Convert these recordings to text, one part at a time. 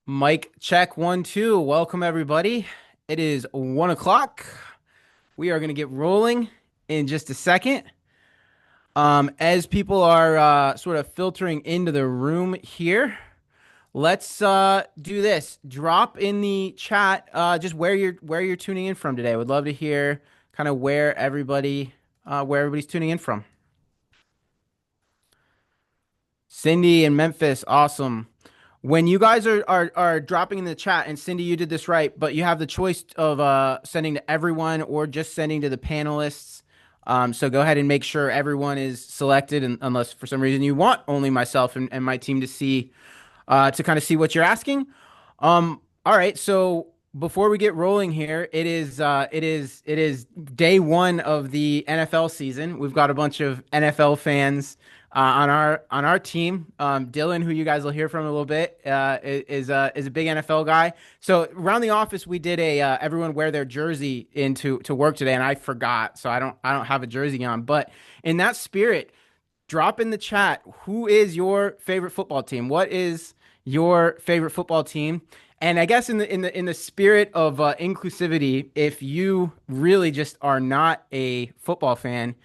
Mic check 1 2. Welcome everybody. It is 1 o'clock. We are going to get rolling in just a second. As people are sort of filtering into the room here, let's do this. Drop in the chat just where you're tuning in from today. Would love to hear kind of where everybody's tuning in from. Cindy in Memphis, awesome. When you guys are dropping in the chat, and Cindy, you did this right, but you have the choice of sending to everyone or just sending to the panelists. So go ahead and make sure everyone is selected, and unless for some reason you want only myself and my team to see to kind of see what you're asking. All right, so before we get rolling here, it is day one of the NFL season. We've got a bunch of NFL fans on our team. Dylan, who you guys will hear from in a little bit, is a big NFL guy. So around the office, we did a everyone wear their jersey into to work today, and I forgot, so I don't have a jersey on. But in that spirit, drop in the chat who is your favorite football team. What is your favorite football team? And I guess in the spirit of inclusivity, if you really just are not a football fan,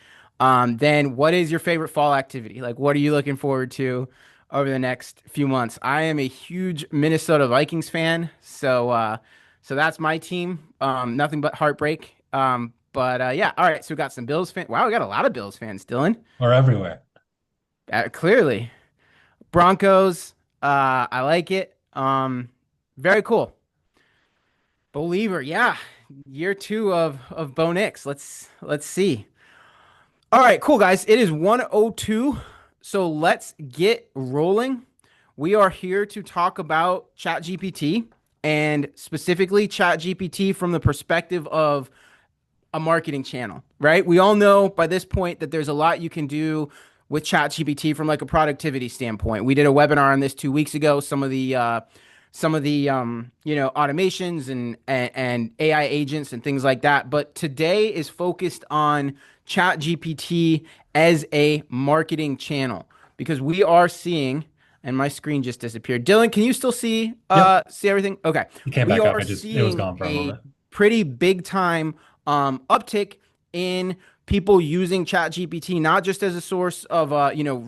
then what is your favorite fall activity? Like, what are you looking forward to over the next few months? I am a huge Minnesota Vikings fan, so that's my team. Nothing but heartbreak. But yeah, all right. So we got some Bills fans. Wow, we got a lot of Bills fans, Dylan. Or everywhere. Clearly, Broncos. I like it. Very cool. Believer, yeah. Year two of Bo Nix. Let's see. All right, cool guys. It is 1:02, so let's get rolling. We are here to talk about ChatGPT and specifically ChatGPT from the perspective of a marketing channel, right? We all know by this point that there's a lot you can do with ChatGPT from like a productivity standpoint. We did a webinar on this 2 weeks ago. Some of the automations and AI agents and things like that. But today is focused on ChatGPT as a marketing channel because we are seeing, and my screen just disappeared. Dylan, can you still Yep. see everything? Okay. It came We back up. are It was seeing gone for a a moment. pretty big time uptick in people using ChatGPT not just as a source of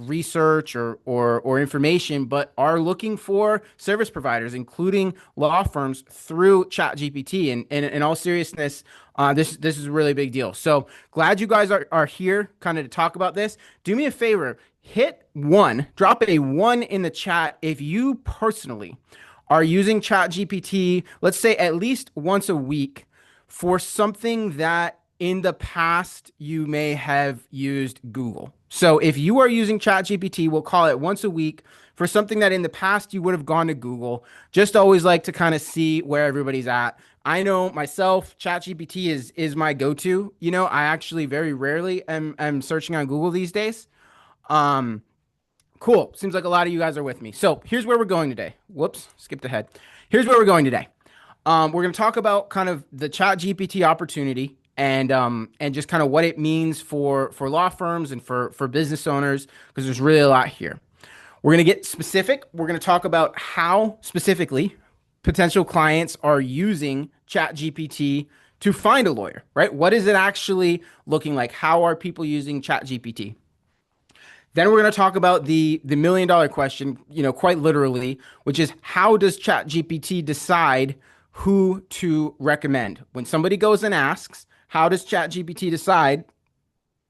research or information, but are looking for service providers, including law firms, through ChatGPT. And in all seriousness, this is a really big deal. So glad you guys are here, kind of to talk about this. Do me a favor, hit one, drop a one in the chat if you personally are using ChatGPT, let's say at least once a week for something that in the past you may have used Google. So if you are using ChatGPT, we'll call it once a week for something that in the past you would have gone to Google. Just always like to kind of see where everybody's at. I know myself, ChatGPT is my go-to. I actually very rarely am searching on Google these days. Um, Cool. Seems like a lot of you guys are with me. So here's where we're going today. Whoops, skipped ahead. Here's where we're going today. We're going to talk about kind of the Chat GPT opportunity and just kind of what it means for law firms and for business owners because there's really a lot here. We're going to get specific. We're going to talk about how specifically potential clients are using Chat GPT to find a lawyer, right? What is it actually looking like? How are people using Chat GPT? Then we're going to talk about the $1 million question, quite literally, which is how does ChatGPT decide who to recommend? When somebody goes and asks, how does ChatGPT decide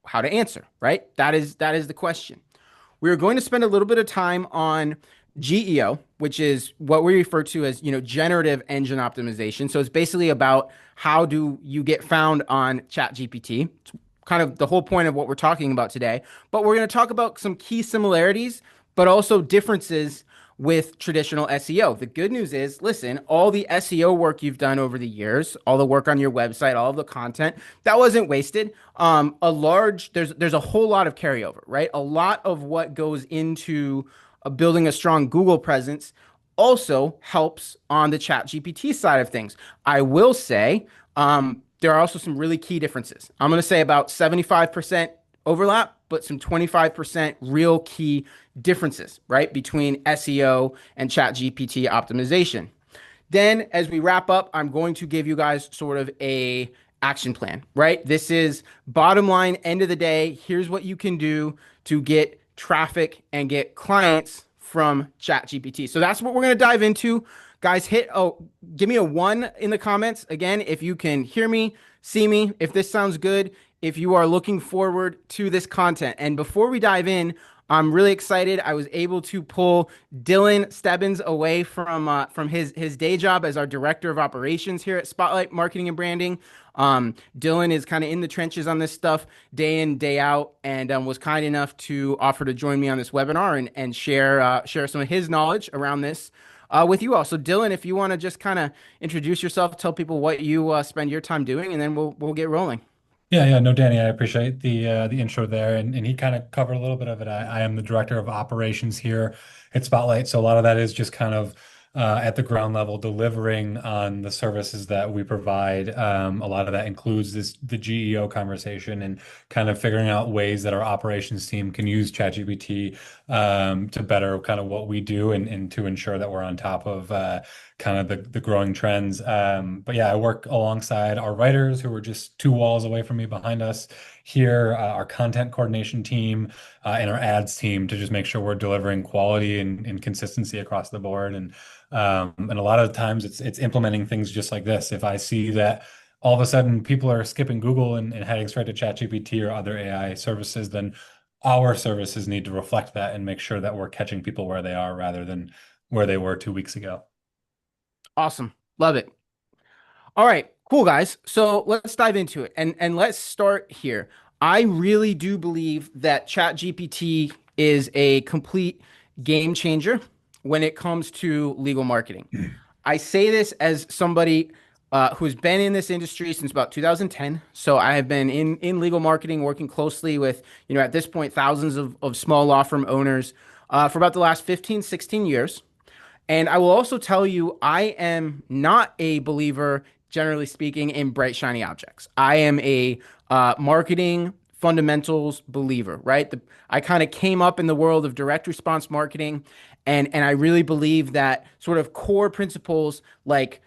how to answer, right? That is the question. We are going to spend a little bit of time on GEO, which is what we refer to as, generative engine optimization. So it's basically about how do you get found on ChatGPT. It's kind of the whole point of what we're talking about today. But we're going to talk about some key similarities, but also differences with traditional SEO. The good news is, listen, all the SEO work you've done over the years, all the work on your website, all of the content, that wasn't wasted. There's a whole lot of carryover, right? A lot of what goes into building a strong Google presence also helps on the Chat GPT side of things. I will say, there are also some really key differences. I'm going to say about 75% overlap, but some 25% real key differences, right, between SEO and Chat GPT optimization. Then, as we wrap up, I'm going to give you guys sort of a action plan, right? This is bottom line, end of the day. Here's what you can do to get traffic and get clients from ChatGPT. So that's what we're going to dive into. Guys, give me a one in the comments again if you can hear me, see me, if this sounds good, if you are looking forward to this content. And before we dive in, I'm really excited. I was able to pull Dylan Stebbins away from his day job as our director of operations here at Spotlight Marketing and Branding. Dylan is kind of in the trenches on this stuff day in, day out, and was kind enough to offer to join me on this webinar and share some of his knowledge around this with you all. So, Dylan, if you want to just kind of introduce yourself, tell people what you spend your time doing, and then we'll get rolling. Yeah, no, Danny, I appreciate the intro there, and he kind of covered a little bit of it. I am the director of operations here at Spotlight, so a lot of that is just kind of at the ground level, delivering on the services that we provide. A lot of that includes the GEO conversation and kind of figuring out ways that our operations team can use ChatGPT to better kind of what we do and to ensure that we're on top of kind of the growing trends. But yeah, I work alongside our writers who are just two walls away from me behind us here, our content coordination team, and our ads team to just make sure we're delivering quality and consistency across the board. And a lot of times it's implementing things just like this. If I see that all of a sudden people are skipping Google and heading straight to ChatGPT or other AI services, then our services need to reflect that and make sure that we're catching people where they are rather than where they were 2 weeks ago. Awesome, love it. All right, cool guys. So let's dive into it and let's start here. I really do believe that ChatGPT is a complete game changer when it comes to legal marketing. I say this as somebody who's been in this industry since about 2010. So I have been in legal marketing, working closely with, at this point, thousands of small law firm owners for about the last 15, 16 years. And I will also tell you, I am not a believer, generally speaking, in bright, shiny objects. I am a marketing fundamentals believer, right? I kind of came up in the world of direct response marketing, and I really believe that sort of core principles like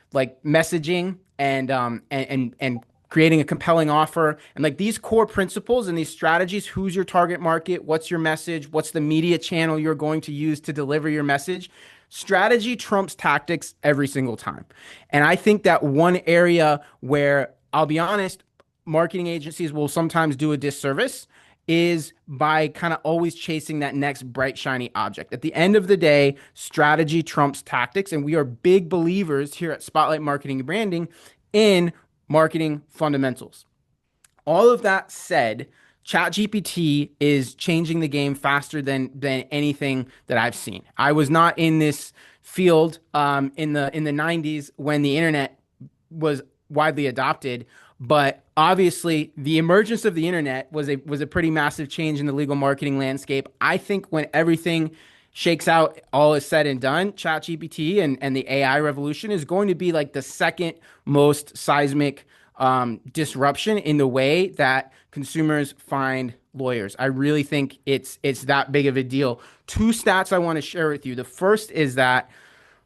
messaging and creating a compelling offer and like these core principles and these strategies. Who's your target market? What's your message? What's the media channel you're going to use to deliver your message? Strategy trumps tactics every single time. And I think that one area where, I'll be honest, marketing agencies will sometimes do a disservice is by kind of always chasing that next bright, shiny object. At the end of the day, strategy trumps tactics. And we are big believers here at Spotlight Marketing and Branding in marketing fundamentals. All of that said, ChatGPT is changing the game faster than anything that I've seen. I was not in this field in the 90s when the internet was widely adopted, but obviously the emergence of the internet was a pretty massive change in the legal marketing landscape. I think when everything shakes out, all is said and done, ChatGPT and the AI revolution is going to be like the second most seismic disruption in the way that consumers find lawyers. I really think it's that big of a deal. Two stats I want to share with you. The first is that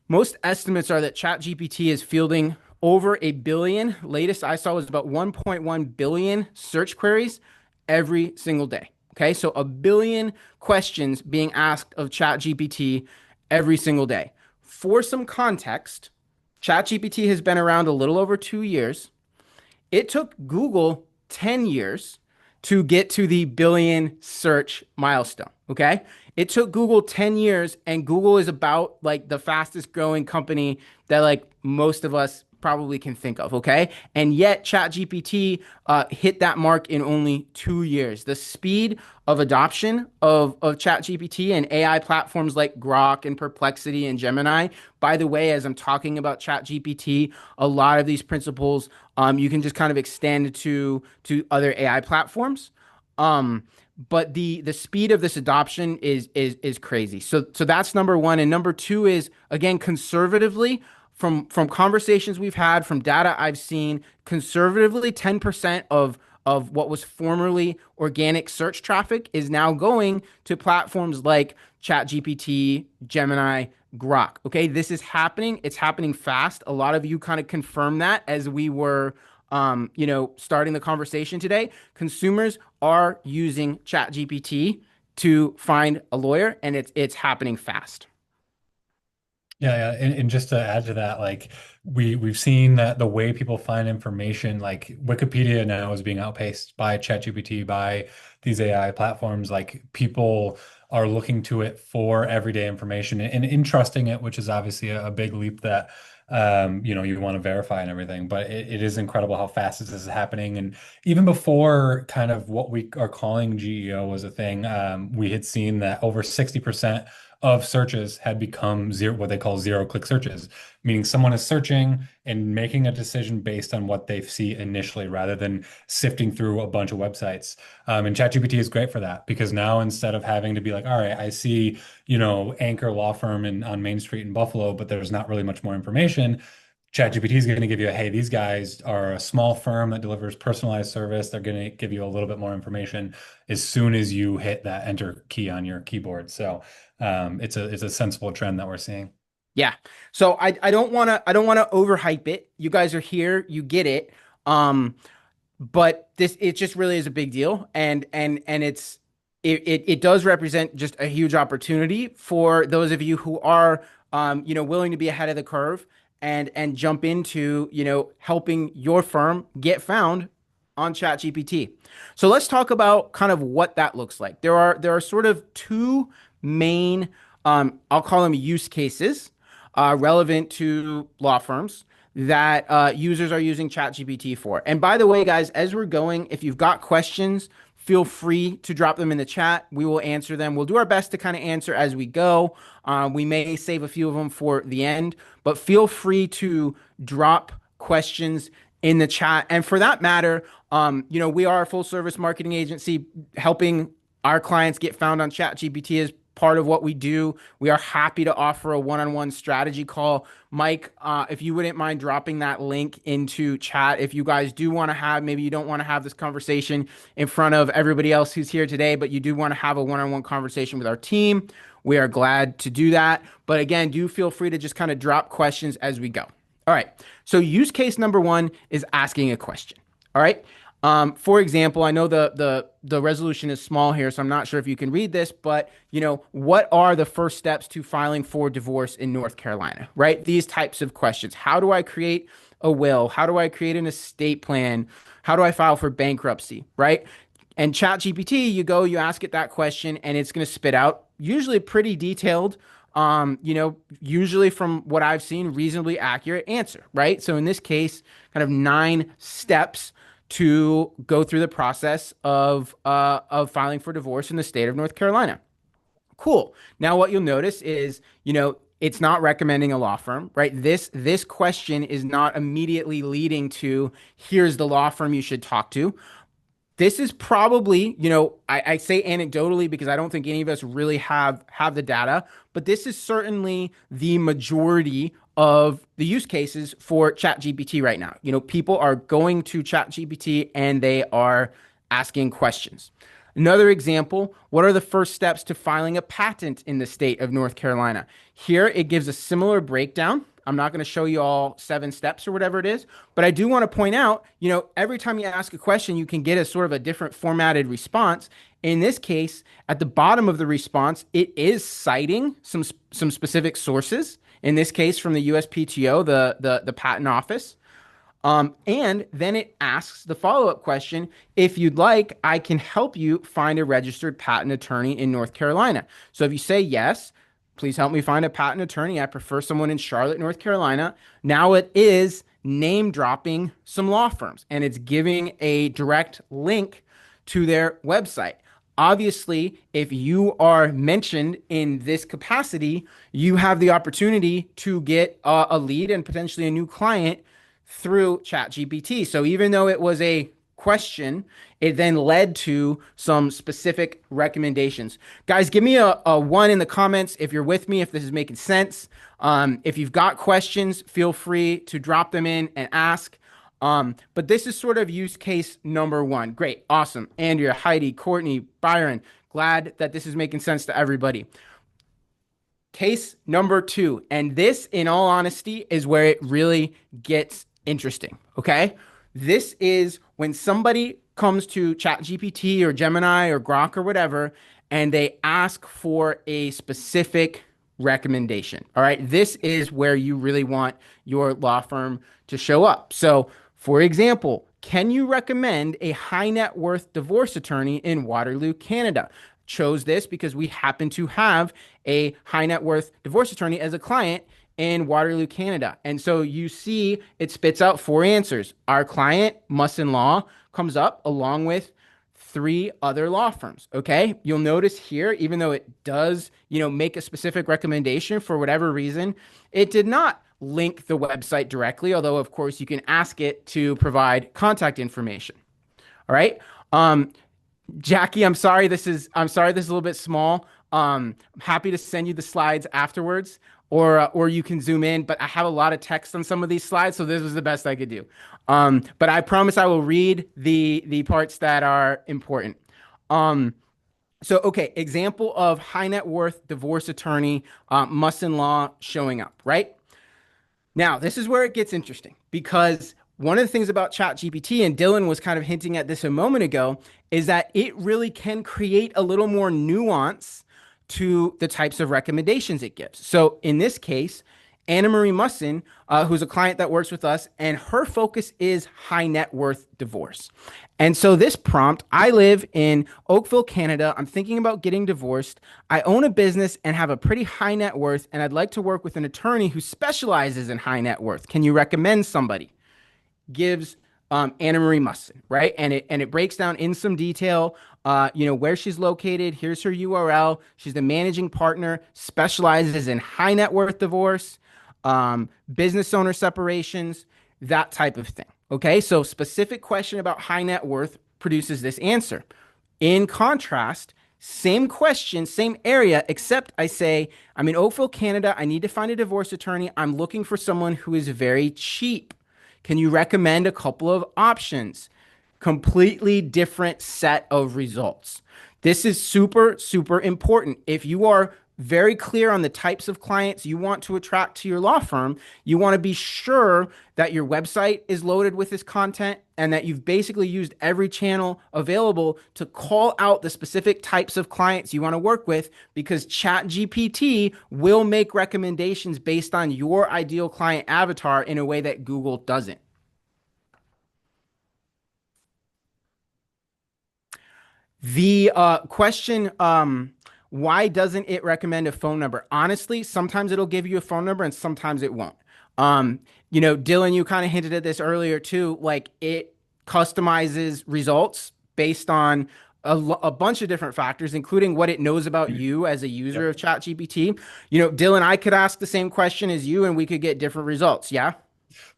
most estimates are that ChatGPT is fielding over a billion. Latest I saw was about 1.1 billion search queries every single day. Okay, so a billion questions being asked of ChatGPT every single day. For some context, ChatGPT has been around a little over 2 years. It took Google 10 years to get to the billion search milestone. Okay. It took Google 10 years, and Google is about like the fastest growing company that like most of us probably can think of. Okay. And yet ChatGPT hit that mark in only 2 years. The speed of adoption of ChatGPT and AI platforms like Grok and Perplexity and Gemini. By the way, as I'm talking about ChatGPT, a lot of these principles you can just kind of extend to other AI platforms. But the speed of this adoption is crazy. So that's number one. And number two is, again, conservatively, from conversations we've had, from data I've seen, conservatively 10% of what was formerly organic search traffic is now going to platforms like ChatGPT, Gemini, Grok. Okay, this is happening. It's happening fast. A lot of you kind of confirmed that as we were, starting the conversation today. Consumers are using ChatGPT to find a lawyer, and it's happening fast. Yeah, yeah. And just to add to that, like we've seen that the way people find information, like Wikipedia now is being outpaced by ChatGPT, by these AI platforms. Like people are looking to it for everyday information and entrusting it, which is obviously a big leap that you want to verify and everything. But it is incredible how fast this is happening. And even before kind of what we are calling GEO was a thing, we had seen that over 60% of searches had become zero, what they call zero click searches, meaning someone is searching and making a decision based on what they see initially rather than sifting through a bunch of websites. And ChatGPT is great for that because now instead of having to be like, all right, I see, Anchor Law Firm on Main Street in Buffalo, but there's not really much more information. ChatGPT is going to give you, hey, these guys are a small firm that delivers personalized service. They're going to give you a little bit more information as soon as you hit that enter key on your keyboard. So it's a sensible trend that we're seeing. Yeah. So I don't want to overhype it. You guys are here, you get it. Um, but it just really is a big deal, and it does represent just a huge opportunity for those of you who are willing to be ahead of the curve and jump into helping your firm get found on ChatGPT. So let's talk about kind of what that looks like. There are sort of two main, I'll call them use cases, relevant to law firms that users are using ChatGPT for. And by the way, guys, as we're going, if you've got questions, feel free to drop them in the chat. We will answer them. We'll do our best to kind of answer as we go. We may save a few of them for the end, but feel free to drop questions in the chat. And for that matter, we are a full service marketing agency helping our clients get found on ChatGPT is part of what we do. We are happy to offer a one-on-one strategy call. Mike, if you wouldn't mind dropping that link into chat, if you guys do want to have, maybe you don't want to have this conversation in front of everybody else who's here today, but you do want to have a one-on-one conversation with our team, we are glad to do that. But again, do feel free to just kind of drop questions as we go. All right. So use case number one is asking a question. All right. For example, I know the resolution is small here, so I'm not sure if you can read this, but what are the first steps to filing for divorce in North Carolina, right? These types of questions. How do I create a will? How do I create an estate plan? How do I file for bankruptcy, right? And ChatGPT, you ask it that question, and it's going to spit out usually pretty detailed, usually from what I've seen, reasonably accurate answer, right? So in this case, kind of 9 steps to go through the process of filing for divorce in the state of North Carolina. Cool. Now, what you'll notice is, it's not recommending a law firm, right? This question is not immediately leading to here's the law firm you should talk to. This is probably, I say anecdotally because I don't think any of us really have the data, but this is certainly the majority of the use cases for ChatGPT right now. People are going to ChatGPT and they are asking questions. Another example, what are the first steps to filing a patent in the state of North Carolina? Here it gives a similar breakdown. I'm not going to show you all 7 steps or whatever it is, but I do want to point out, every time you ask a question, you can get a sort of a different formatted response. In this case, at the bottom of the response, it is citing some specific sources. In this case, from the USPTO, the patent office. And then it asks the follow-up question, if you'd like, I can help you find a registered patent attorney in North Carolina. So if you say yes, please help me find a patent attorney. I prefer someone in Charlotte, North Carolina. Now it is name dropping some law firms and it's giving a direct link to their website. Obviously, if you are mentioned in this capacity, you have the opportunity to get a lead and potentially a new client through ChatGPT. So even though it was a question, it then led to some specific recommendations. Guys, give me a one in the comments if you're with me, if this is making sense. If you've got questions, feel free to drop them in and ask. But this is sort of use case number one. Great. Awesome. Andrea, Heidi, Courtney, Byron, glad that this is making sense to everybody. Case number two, and this, in all honesty, is where it really gets interesting. Okay. This is when somebody comes to ChatGPT or Gemini or Grok or whatever, and they ask for a specific recommendation. All right. This is where you really want your law firm to show up. So, for example, can you recommend a high net worth divorce attorney in Waterloo, Canada? Chose this because we happen to have a high net worth divorce attorney as a client in Waterloo, Canada. And so you see it spits out four answers. Our client, Musson Law, comes up along with three other law firms. Okay. You'll notice here, even though it does, make a specific recommendation for whatever reason, it did not link the website directly, although of course you can ask it to provide contact information. All right. Jackie, I'm sorry this is a little bit small. I'm happy to send you the slides afterwards, or you can zoom in. But I have a lot of text on some of these slides, so this was the best I could do. But I promise I will read the parts that are important. Um, so okay, example of high net worth divorce attorney, Musson Law showing up, right? Now, this is where it gets interesting because one of the things about ChatGPT, and Dylan was kind of hinting at this a moment ago, is that it really can create a little more nuance to the types of recommendations it gives. So in this case, Anna Marie Musson, who's a client that works with us, and her focus is high net worth divorce. And so this prompt, I live in Oakville, Canada. I'm thinking about getting divorced. I own a business and have a pretty high net worth, and I'd like to work with an attorney who specializes in high net worth. Can you recommend somebody? Gives Anna Marie Musson, right? And it breaks down in some detail, where she's located. Here's her URL. She's the managing partner, specializes in high net worth divorce, business owner separations, that type of thing. Okay, so specific question about high net worth produces this answer. In contrast, same question, same area, except I say, I'm in Oakville, Canada. I need to find a divorce attorney. I'm looking for someone who is very cheap. Can you recommend a couple of options? Completely different set of results. This is super, super important. If you are very clear on the types of clients you want to attract to your law firm, you want to be sure that your website is loaded with this content and that you've basically used every channel available to call out the specific types of clients you want to work with, because ChatGPT will make recommendations based on your ideal client avatar in a way that Google doesn't. The question, why doesn't it recommend a phone number? Honestly, sometimes it'll give you a phone number and sometimes it won't. Dylan, you kind of hinted at this earlier too. Like it customizes results based on a bunch of different factors, including what it knows about you as a user Yep. of ChatGPT. Dylan, I could ask the same question as you and we could get different results. Yeah.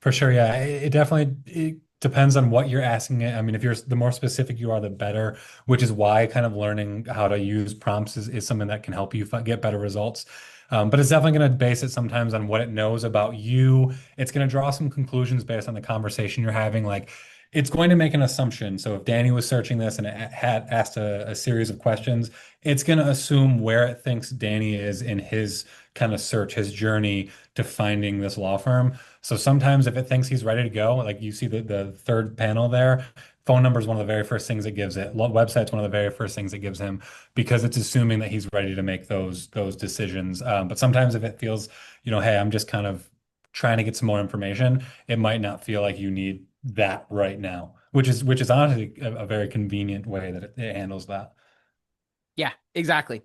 For sure, yeah. It definitely it depends on what you're asking it. I mean, if you're the more specific you are, the better, which is why kind of learning how to use prompts is something that can help you get better results. But it's definitely going to base it sometimes on what it knows about you. It's going to draw some conclusions based on the conversation you're having. Like, it's going to make an assumption. So if Danny was searching this and it had asked a series of questions, it's going to assume where it thinks Danny is in his kind of search, his journey to finding this law firm. So sometimes if it thinks he's ready to go, like you see the third panel there, phone number is one of the very first things it gives it. Website's one of the very first things it gives him because it's assuming that he's ready to make those decisions. But sometimes if it feels, hey, I'm just kind of trying to get some more information, it might not feel like you need that right now, which is honestly a very convenient way that it handles that. Yeah, exactly.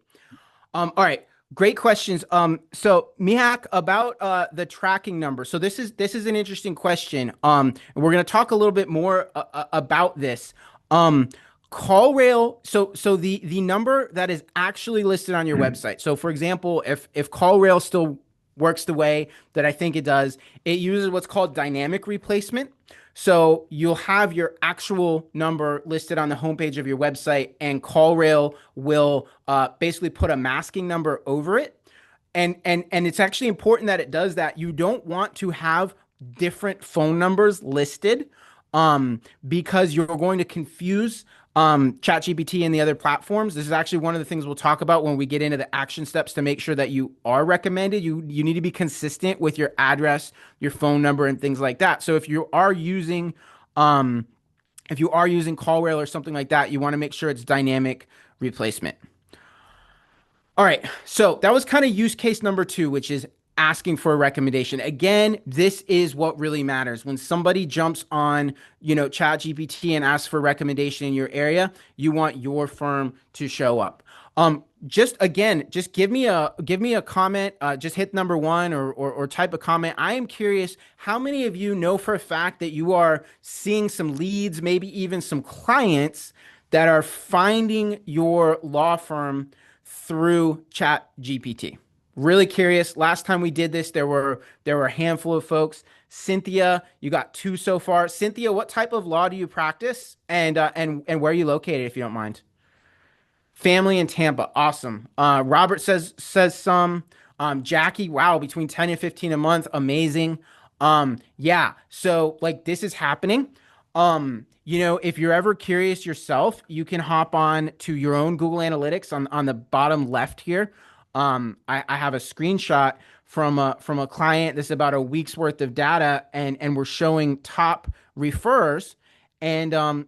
All right. Great questions. So Mihak, about the tracking number. So this is an interesting question. And we're going to talk a little bit more about this. Um, CallRail. So the number that is actually listed on your website. So for example, if CallRail still works the way that I think it does, it uses what's called dynamic replacement. So you'll have your actual number listed on the homepage of your website, and CallRail will basically put a masking number over it. And it's actually important that it does that. You don't want to have different phone numbers listed because you're going to confuse ChatGPT and the other platforms. This is actually one of the things we'll talk about when we get into the action steps to make sure that you are recommended. You need to be consistent with your address, your phone number, and things like that. So um, if you are using Call Whale or something like that, you want to make sure it's dynamic replacement. All right. So that was kind of use case number two, which is asking for a recommendation. Again, this is what really matters. When somebody jumps on, ChatGPT and asks for a recommendation in your area, you want your firm to show up. Just again, just give me a comment. Just hit number one or type a comment. I am curious, how many of you know for a fact that you are seeing some leads, maybe even some clients that are finding your law firm through Chat GPT? Really curious. Last time we did this, there were a handful of folks. Cynthia, you got two so far. Cynthia, what type of law do you practice, and where are you located, if you don't mind? Family in Tampa. Awesome. Robert says some. Jackie, wow, between 10 and 15 a month. Amazing. Yeah. So like this is happening. If you're ever curious yourself, you can hop on to your own Google Analytics on the bottom left here. I have a screenshot from a client. This is about a week's worth of data, and we're showing top referrers, and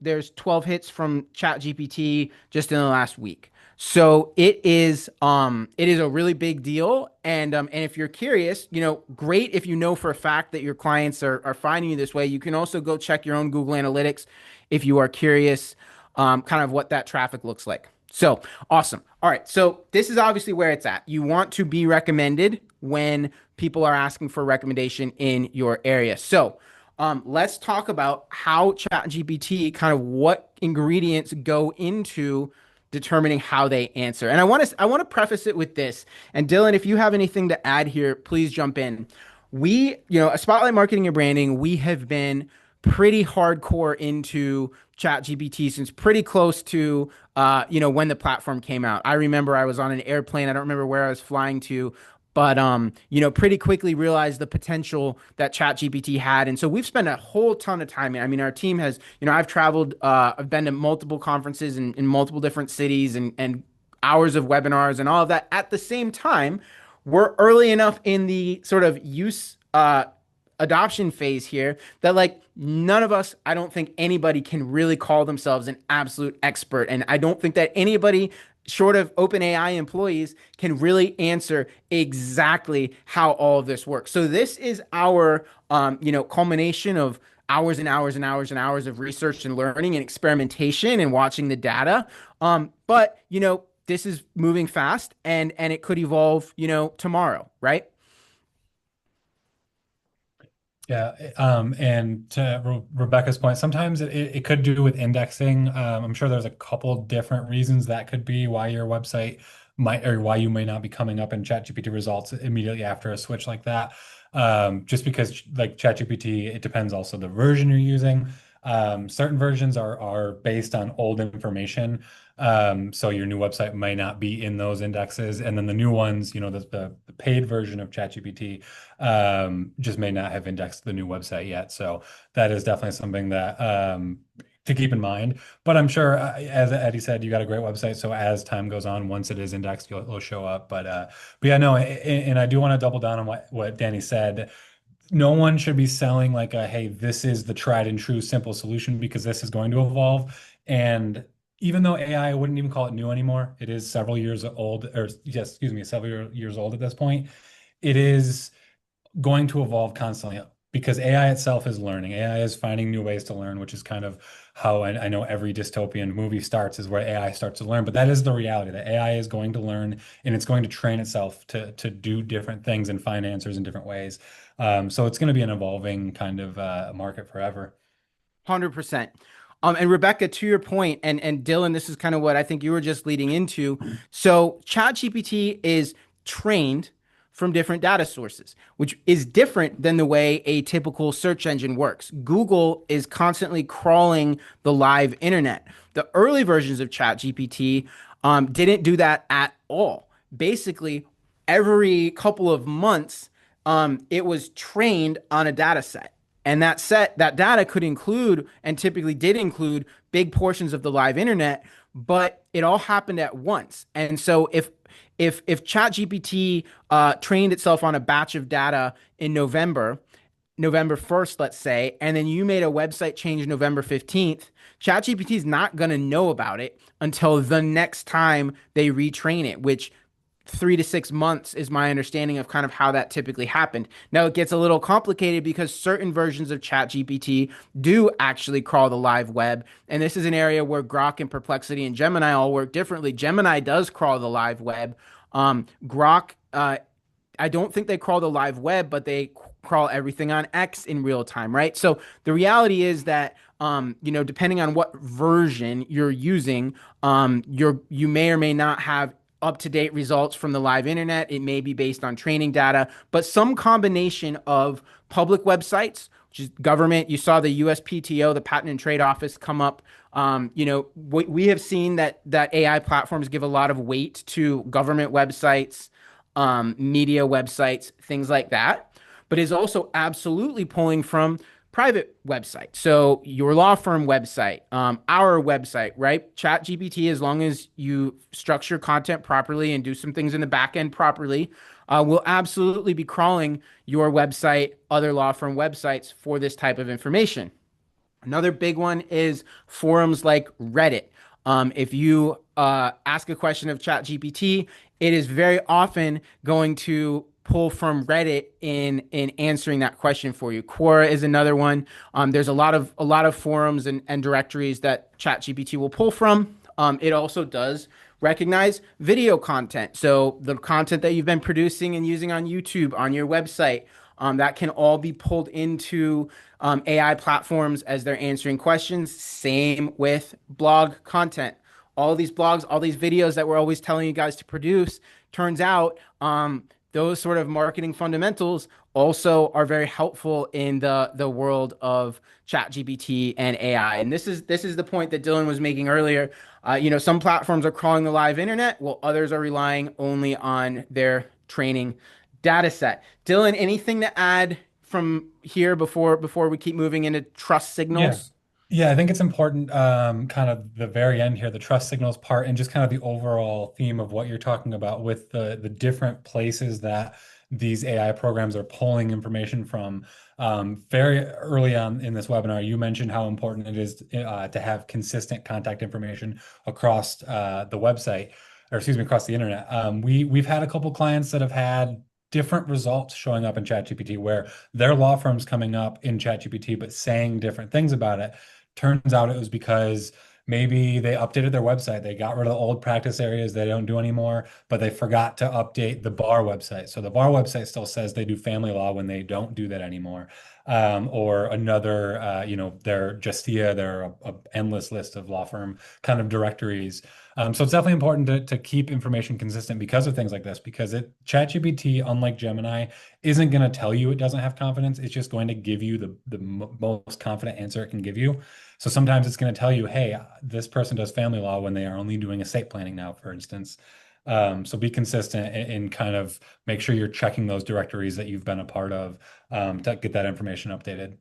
there's 12 hits from ChatGPT just in the last week. So it is a really big deal. And if you're curious, great if you know for a fact that your clients are finding you this way. You can also go check your own Google Analytics if you are curious, kind of what that traffic looks like. So awesome. All right. So this is obviously where it's at. You want to be recommended when people are asking for a recommendation in your area. So let's talk about how ChatGPT, kind of what ingredients go into determining how they answer. And I want to preface it with this. And Dylan, if you have anything to add here, please jump in. A Spotlight Marketing and Branding, we have been pretty hardcore into ChatGPT since pretty close to when the platform came out. I remember I was on an airplane. I don't remember where I was flying to, but pretty quickly realized the potential that ChatGPT had. And so we've spent a whole ton of time. I mean, our team has, I've traveled, I've been to multiple conferences in multiple different cities, and hours of webinars and all of that. At the same time, we're early enough in the sort of use adoption phase here that like none of us, I don't think anybody can really call themselves an absolute expert. And I don't think that anybody short of OpenAI employees can really answer exactly how all of this works. So this is our culmination of hours and hours and hours and hours of research and learning and experimentation and watching the data. But this is moving fast, and it could evolve, tomorrow, right? Yeah, and to Rebecca's point, sometimes it could do with indexing. I'm sure there's a couple different reasons that could be why your website might or why you may not be coming up in ChatGPT results immediately after a switch like that. Just because like ChatGPT, it depends also the version you're using. Certain versions are based on old information. So your new website might not be in those indexes. And then the new ones, the paid version of ChatGPT just may not have indexed the new website yet. So that is definitely something that to keep in mind. But I'm sure, as Eddie said, you got a great website. So as time goes on, once it is indexed, it'll show up. But yeah, no, and I do want to double down on what Danny said. No one should be selling like hey, this is the tried and true simple solution, because this is going to evolve. And even though AI, I wouldn't even call it new anymore, it is several years old, or yes, excuse me, several years old at this point. It is going to evolve constantly because AI itself is learning. AI is finding new ways to learn, which is kind of how I know every dystopian movie starts, is where AI starts to learn. But that is the reality, that AI is going to learn, and it's going to train itself to do different things and find answers in different ways. So it's going to be an evolving kind of market forever. 100%. And Rebecca, to your point, and Dylan, this is kind of what I think you were just leading into. So ChatGPT is trained from different data sources, which is different than the way a typical search engine works. Google is constantly crawling the live internet. The early versions of ChatGPT didn't do that at all. Basically, every couple of months, it was trained on a data set. And that data could include, and typically did include, big portions of the live internet, but it all happened at once. And so if ChatGPT trained itself on a batch of data in November 1st, let's say, and then you made a website change November 15th, ChatGPT is not going to know about it until the next time they retrain it, which 3 to 6 months is my understanding of kind of how that typically happened. Now it gets a little complicated because certain versions of ChatGPT do actually crawl the live web. And this is an area where Grok and Perplexity and Gemini all work differently. Gemini does crawl the live web. Grok, I don't think they crawl the live web, but they crawl everything on X in real time, right? So the reality is that depending on what version you're using, you may or may not have up-to-date results from the live internet. It may be based on training data, but some combination of public websites, which is government. You saw the USPTO, the Patent and Trade Office, come up. We have seen that AI platforms give a lot of weight to government websites, media websites, things like that, but is also absolutely pulling from private websites. So your law firm website, our website, right? ChatGPT, as long as you structure content properly and do some things in the back end properly, will absolutely be crawling your website, other law firm websites for this type of information. Another big one is forums like Reddit. If you ask a question of ChatGPT, it is very often going to pull from Reddit in answering that question for you. Quora is another one. There's a lot of forums and directories that ChatGPT will pull from. It also does recognize video content. So the content that you've been producing and using on YouTube, on your website, that can all be pulled into AI platforms as they're answering questions. Same with blog content. All these blogs, all these videos that we're always telling you guys to produce, turns out those sort of marketing fundamentals also are very helpful in the world of ChatGPT and AI. And this is the point that Dylan was making earlier. Some platforms are crawling the live internet, while others are relying only on their training data set. Dylan, anything to add from here before we keep moving into trust Yeah. signals? Yeah, I think it's important, kind of the very end here, the trust signals part, and just kind of the overall theme of what you're talking about with the different places that these AI programs are pulling information from. Very early on in this webinar, you mentioned how important it is to have consistent contact information across the website, or excuse me, across the internet. We've had a couple clients that have had different results showing up in ChatGPT where their law firm's coming up in ChatGPT, but saying different things about it. Turns out it was because maybe they updated their website. They got rid of the old practice areas they don't do anymore, but they forgot to update the bar website. So the bar website still says they do family law when they don't do that anymore. Or another, their Justia, they're a endless list of law firm kind of directories. So it's definitely important to keep information consistent because of things like this, because ChatGPT, unlike Gemini, isn't going to tell you it doesn't have confidence. It's just going to give you the most confident answer it can give you. So sometimes it's going to tell you, hey, this person does family law when they are only doing estate planning now, for instance. So be consistent and kind of make sure you're checking those directories that you've been a part of, to get that information updated.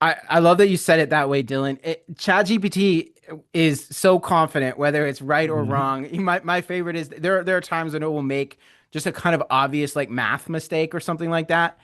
I love that you said it that way, Dylan. ChatGPT is so confident whether it's right or Mhm. wrong. My favorite is there are times when it will make just a kind of obvious like math mistake or something like that.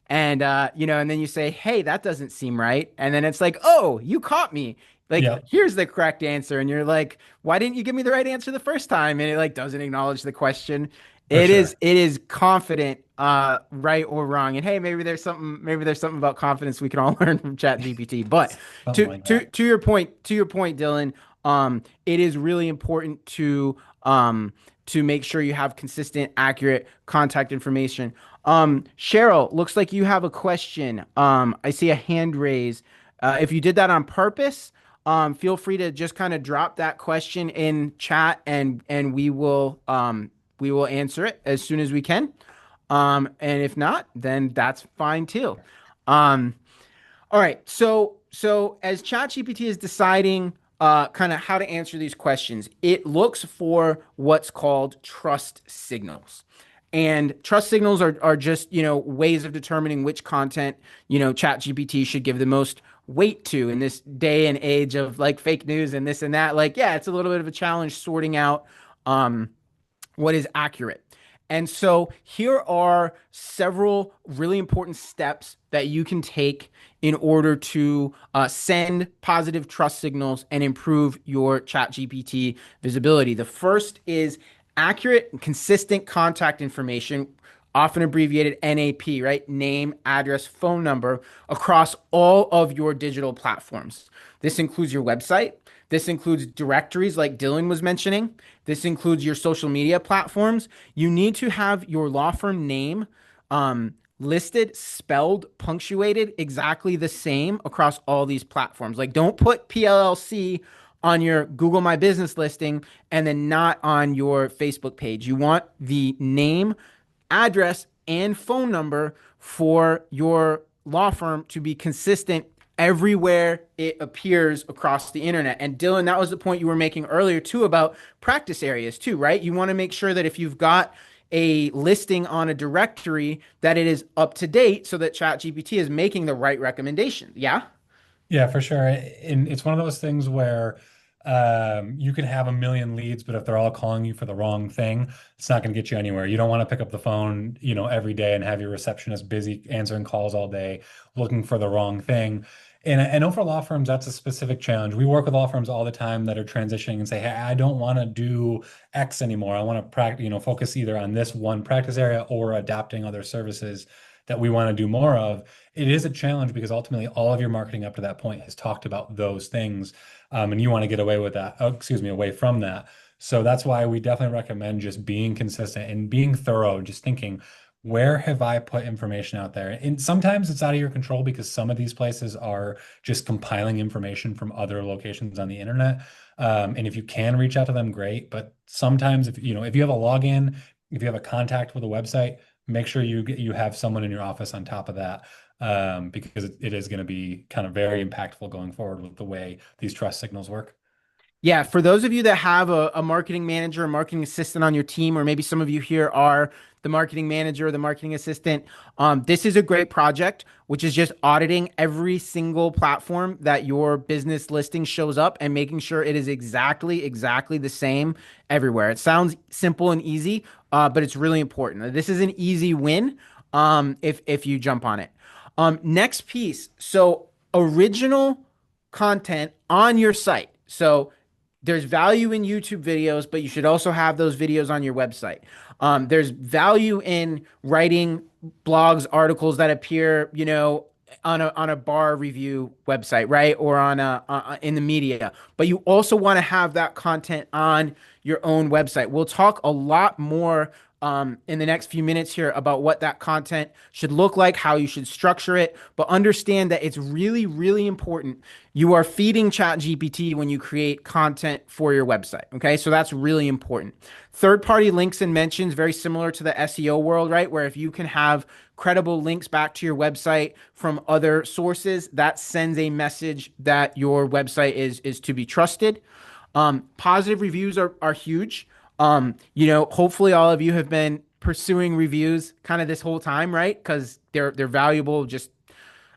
And then you say, "Hey, that doesn't seem right." And then it's like, "Oh, you caught me. Like, Yep, here's the correct answer." And you're like, "Why didn't you give me the right answer the first time?" And it like doesn't acknowledge the question. for sure. It is confident, right or wrong. And hey, maybe there's something about confidence we can all learn from ChatGPT. But Something to like to that. to your point, Dylan, it is really important to make sure you have consistent, accurate contact information. Cheryl, looks like you have a question. I see a hand raise. If you did that on purpose, feel free to just kind of drop that question in chat and we will answer it as soon as we can. And if not, then that's fine too. Um, all right. So as ChatGPT is deciding kind of how to answer these questions, it looks for what's called trust signals. And trust signals are just, ways of determining which content, ChatGPT should give the most weight to in this day and age of like fake news and this and that. Like, yeah, it's a little bit of a challenge sorting out um, what is accurate. And so here are several really important steps that you can take in order to send positive trust signals and improve your ChatGPT visibility. The first is accurate and consistent contact information, often abbreviated NAP, right? Name, address, phone number across all of your digital platforms. This includes your website. This includes directories like Dylan was mentioning. This includes your social media platforms. You need to have your law firm name listed, spelled, punctuated exactly the same across all these platforms. Like, don't put PLLC on your Google My Business listing and then not on your Facebook page. You want the name, address, and phone number for your law firm to be consistent everywhere it appears across the internet. And Dylan, that was the point you were making earlier too about practice areas too, right? You want to make sure that if you've got a listing on a directory that it is up to date so that ChatGPT is making the right recommendation. Yeah? Yeah, for sure. And it's one of those things where you can have a million leads, but if they're all calling you for the wrong thing, it's not going to get you anywhere. You don't want to pick up the phone, every day and have your receptionist busy answering calls all day looking for the wrong thing. And I know for law firms, that's a specific challenge. We work with law firms all the time that are transitioning and say, hey, I don't want to do X anymore. I want to practice, focus either on this one practice area or adapting other services that we want to do more of. It is a challenge because ultimately all of your marketing up to that point has talked about those things, and you want to get away with that. Oh, excuse me, away from that. So that's why we definitely recommend just being consistent and being thorough, just thinking, where have I put information out there? And sometimes it's out of your control because some of these places are just compiling information from other locations on the internet. And if you can reach out to them, great. But sometimes if you have a login, if you have a contact with a website, make sure you have someone in your office on top of that, because it is going to be kind of very impactful going forward with the way these trust signals work. Yeah, for those of you that have a marketing manager, a marketing assistant on your team, or maybe some of you here are the marketing manager or the marketing assistant, this is a great project, which is just auditing every single platform that your business listing shows up and making sure it is exactly the same everywhere. It sounds simple and easy, but it's really important. This is an easy win if you jump on it. Next piece. So original content on your site. So there's value in YouTube videos, but you should also have those videos on your website. There's value in writing blogs, articles that appear, on a bar review website, right, or on in the media. But you also want to have that content on your own website. We'll talk a lot more in the next few minutes here about what that content should look like, how you should structure it, but understand that it's really, really important. You are feeding ChatGPT when you create content for your website. Okay, so that's really important. Third-party links and mentions, very similar to the SEO world, right? Where if you can have credible links back to your website from other sources, that sends a message that your website is to be trusted. Positive reviews are huge. Hopefully all of you have been pursuing reviews kind of this whole time, right? Because they're valuable. Just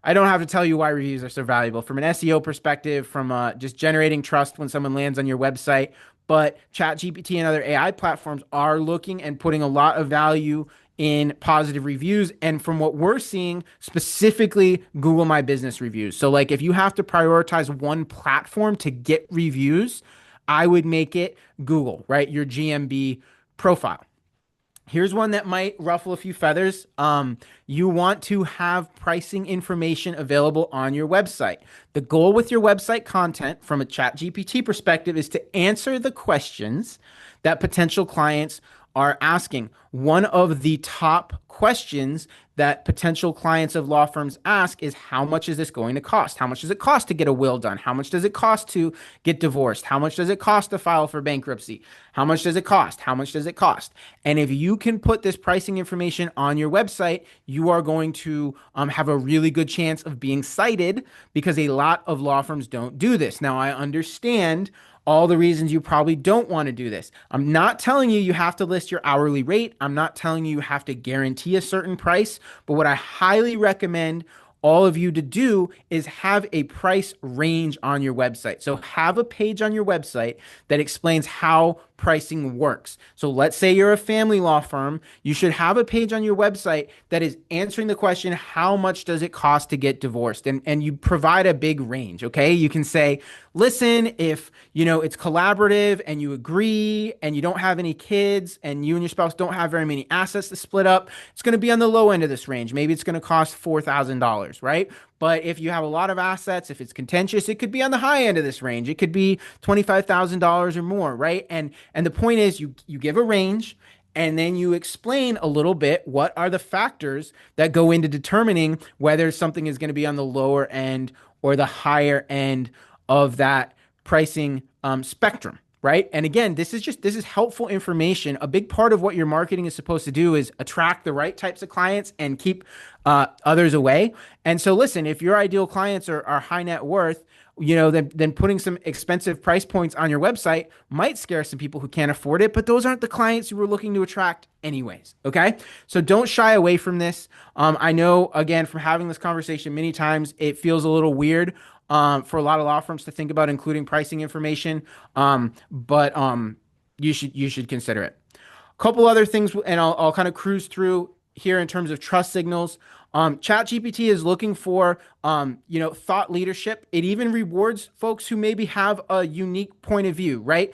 I don't have to tell you why reviews are so valuable from an SEO perspective, from just generating trust when someone lands on your website. But ChatGPT and other AI platforms are looking and putting a lot of value in positive reviews. And from what we're seeing, specifically Google My Business reviews. So, like, if you have to prioritize one platform to get reviews, I would make it Google, right? Your GMB profile. Here's one that might ruffle a few feathers. You want to have pricing information available on your website. The goal with your website content from a ChatGPT perspective is to answer the questions that potential clients are asking. One of the top questions that potential clients of law firms ask is, how much is this going to cost? How much does it cost to get a will done? How much does it cost to get divorced? How much does it cost to file for bankruptcy? How much does it cost? How much does it cost? And if you can put this pricing information on your website, you are going to have a really good chance of being cited, because a lot of law firms don't do this. Now, I understand all the reasons you probably don't want to do this. I'm not telling you you have to list your hourly rate. I'm not telling you you have to guarantee a certain price. But what I highly recommend all of you to do is have a price range on your website. So have a page on your website that explains how pricing works. So let's say you're a family law firm, you should have a page on your website that is answering the question, how much does it cost to get divorced? And you provide a big range, okay? You can say, listen, if it's collaborative and you agree and you don't have any kids and you and your spouse don't have very many assets to split up, it's going to be on the low end of this range. Maybe it's going to cost $4,000, right? But if you have a lot of assets, if it's contentious, it could be on the high end of this range. It could be $25,000 or more, right? And the point is you give a range and then you explain a little bit what are the factors that go into determining whether something is going to be on the lower end or the higher end of that pricing spectrum, right? And again, this is helpful information. A big part of what your marketing is supposed to do is attract the right types of clients and keep others away. And so, listen, if your ideal clients are high net worth, then putting some expensive price points on your website might scare some people who can't afford it, but those aren't the clients you were looking to attract anyways. Okay. So don't shy away from this. I know, again, from having this conversation many times, it feels a little weird for a lot of law firms to think about including pricing information. But you should consider it. A couple other things, and I'll kind of cruise through here in terms of trust signals. ChatGPT is looking for, thought leadership. It even rewards folks who maybe have a unique point of view, right?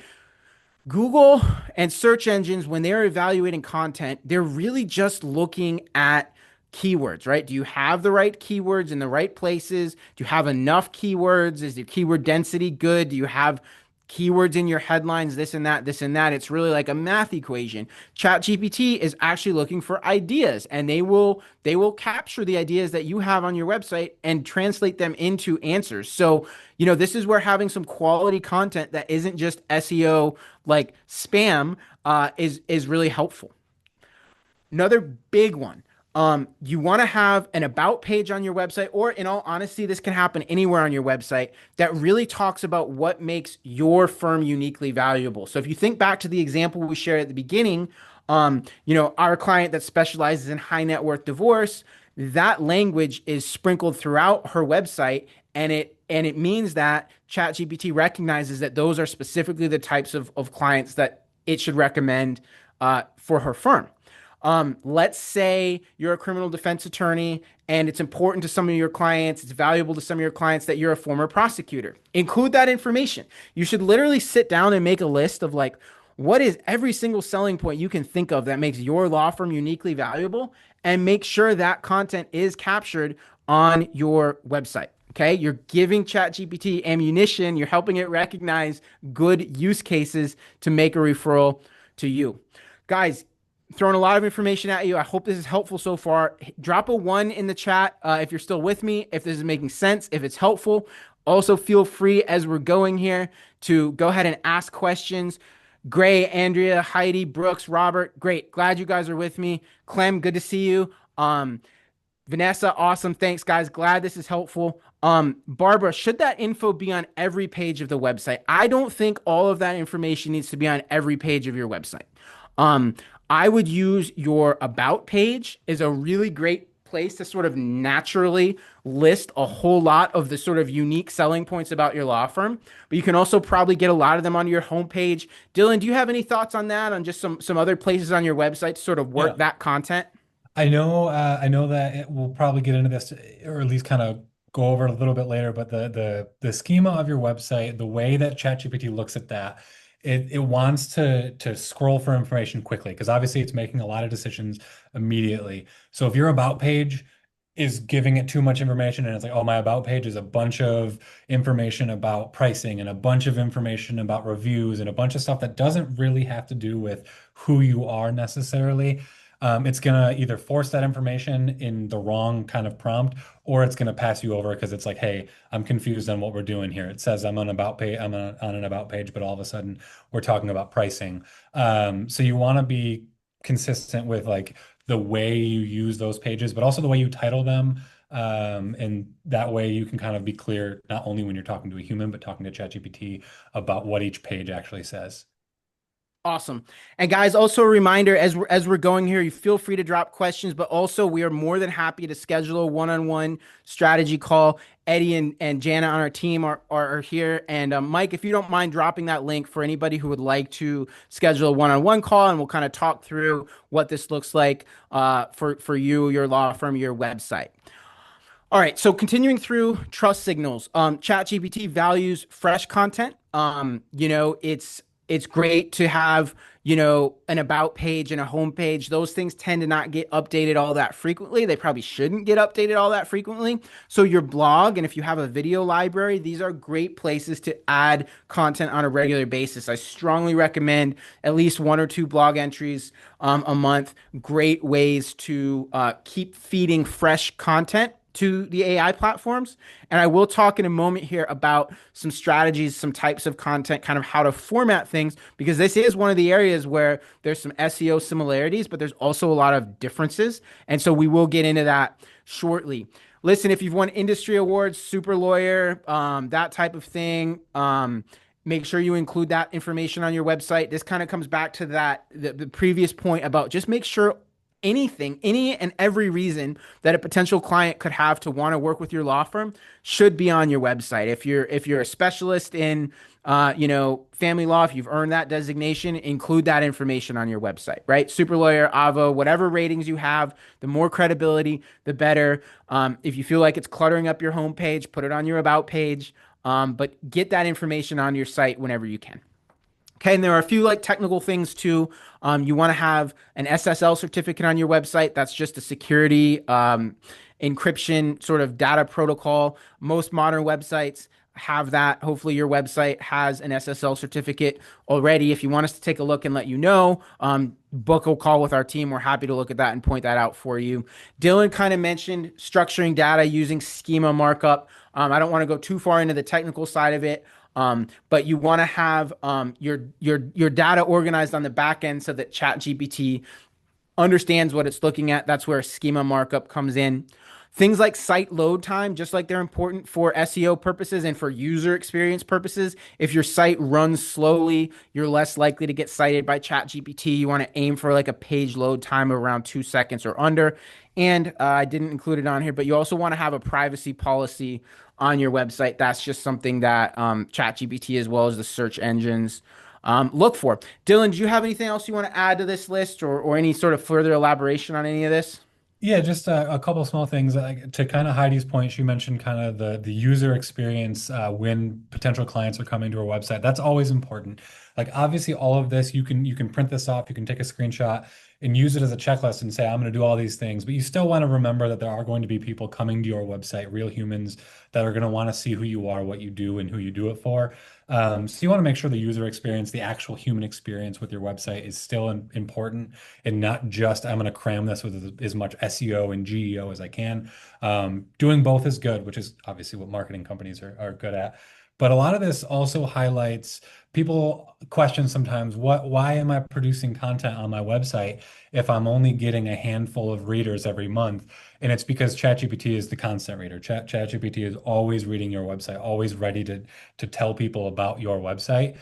Google and search engines, when they're evaluating content, they're really just looking at keywords, right? Do you have the right keywords in the right places? Do you have enough keywords? Is your keyword density good? Do you have keywords in your headlines, this and that, this and that? It's really like a math equation. ChatGPT is actually looking for ideas, and they will capture the ideas that you have on your website and translate them into answers. So, this is where having some quality content that isn't just SEO like spam is really helpful. Another big one. You want to have an about page on your website, or in all honesty, this can happen anywhere on your website that really talks about what makes your firm uniquely valuable. So if you think back to the example we shared at the beginning, our client that specializes in high net worth divorce, that language is sprinkled throughout her website, and it means that ChatGPT recognizes that those are specifically the types of clients that it should recommend for her firm. Let's say you're a criminal defense attorney and it's important to some of your clients, it's valuable to some of your clients that you're a former prosecutor. Include that information. You should literally sit down and make a list of like, what is every single selling point you can think of that makes your law firm uniquely valuable, and make sure that content is captured on your website. Okay, you're giving ChatGPT ammunition, you're helping it recognize good use cases to make a referral to you. Guys, throwing a lot of information at you. I hope this is helpful so far. Drop a one in the chat if you're still with me, if this is making sense, if it's helpful. Also, feel free as we're going here to go ahead and ask questions. Gray, Andrea, Heidi, Brooks, Robert, great. Glad you guys are with me. Clem, good to see you. Vanessa, awesome. Thanks, guys. Glad this is helpful. Barbara, should that info be on every page of the website? I don't think all of that information needs to be on every page of your website. I would use your about page as a really great place to sort of naturally list a whole lot of the sort of unique selling points about your law firm. But you can also probably get a lot of them on your homepage. Dylan, do you have any thoughts on that, on just some other places on your website to sort of work Yeah. that content? I know that we'll probably get into this, or at least kind of go over it a little bit later, but the schema of your website, the way that ChatGPT looks at that, it wants to scroll for information quickly, because obviously it's making a lot of decisions immediately. So if your about page is giving it too much information and it's like, oh, my about page is a bunch of information about pricing and a bunch of information about reviews and a bunch of stuff that doesn't really have to do with who you are necessarily. It's gonna either force that information in the wrong kind of prompt, or it's gonna pass you over because it's like, hey, I'm confused on what we're doing here. It says I'm on about page, on an about page, but all of a sudden we're talking about pricing. So you want to be consistent with like the way you use those pages, but also the way you title them. And that way you can kind of be clear not only when you're talking to a human, but talking to ChatGPT about what each page actually says. Awesome. And guys, also a reminder as we're going here, you feel free to drop questions, but also we are more than happy to schedule a one-on-one strategy call. Eddie and Jana on our team are here. And Mike, if you don't mind dropping that link for anybody who would like to schedule a one-on-one call, and we'll kind of talk through what this looks like for you, your law firm, your website. All right, so continuing through trust signals, ChatGPT values fresh content. It's great to have an about page and a home page. Those things tend to not get updated all that frequently. They probably shouldn't get updated all that frequently. So your blog, and if you have a video library, these are great places to add content on a regular basis. I strongly recommend at least one or two blog entries a month. Great ways to keep feeding fresh content to the AI platforms. And I will talk in a moment here about some strategies, some types of content, kind of how to format things, because this is one of the areas where there's some SEO similarities, but there's also a lot of differences. And so we will get into that shortly. Listen, if you've won industry awards, super lawyer, that type of thing, make sure you include that information on your website. This kind of comes back to the previous point about just make sure any and every reason that a potential client could have to want to work with your law firm should be on your website. If you're a specialist in family law, if you've earned that designation, include that information on your website, right? Super lawyer, Avo, whatever ratings you have, the more credibility, the better. If you feel like it's cluttering up your homepage, put it on your about page. But get that information on your site whenever you can. Okay, and there are a few like technical things too. You want to have an SSL certificate on your website. That's just a security encryption sort of data protocol. Most modern websites have that. Hopefully, your website has an SSL certificate already. If you want us to take a look and let you know, book a call with our team. We're happy to look at that and point that out for you. Dylan kind of mentioned structuring data using schema markup. I don't want to go too far into the technical side of it. But you want to have your data organized on the back end so that ChatGPT understands what it's looking at. That's where schema markup comes in. Things like site load time, just like they're important for SEO purposes and for user experience purposes. If your site runs slowly, you're less likely to get cited by ChatGPT. You want to aim for like a page load time of around 2 seconds or under. And I didn't include it on here, but you also want to have a privacy policy on your website. That's just something that ChatGPT as well as the search engines look for. Dylan, do you have anything else you want to add to this list or any sort of further elaboration on any of this? Yeah, just a couple of small things. To kind of Heidi's point, she mentioned kind of the user experience when potential clients are coming to our website. That's always important. Like obviously, all of this you can print this off, you can take a screenshot and use it as a checklist and say, I'm going to do all these things. But you still want to remember that there are going to be people coming to your website, real humans that are going to want to see who you are, what you do, and who you do it for. So you want to make sure the user experience, the actual human experience with your website is still important and not just I'm going to cram this with as much SEO and GEO as I can. Doing both is good, which is obviously what marketing companies are good at. But a lot of this also highlights people question sometimes why am I producing content on my website if I'm only getting a handful of readers every month? And it's because ChatGPT is the constant reader. ChatGPT is always reading your website, always ready to tell people about your website.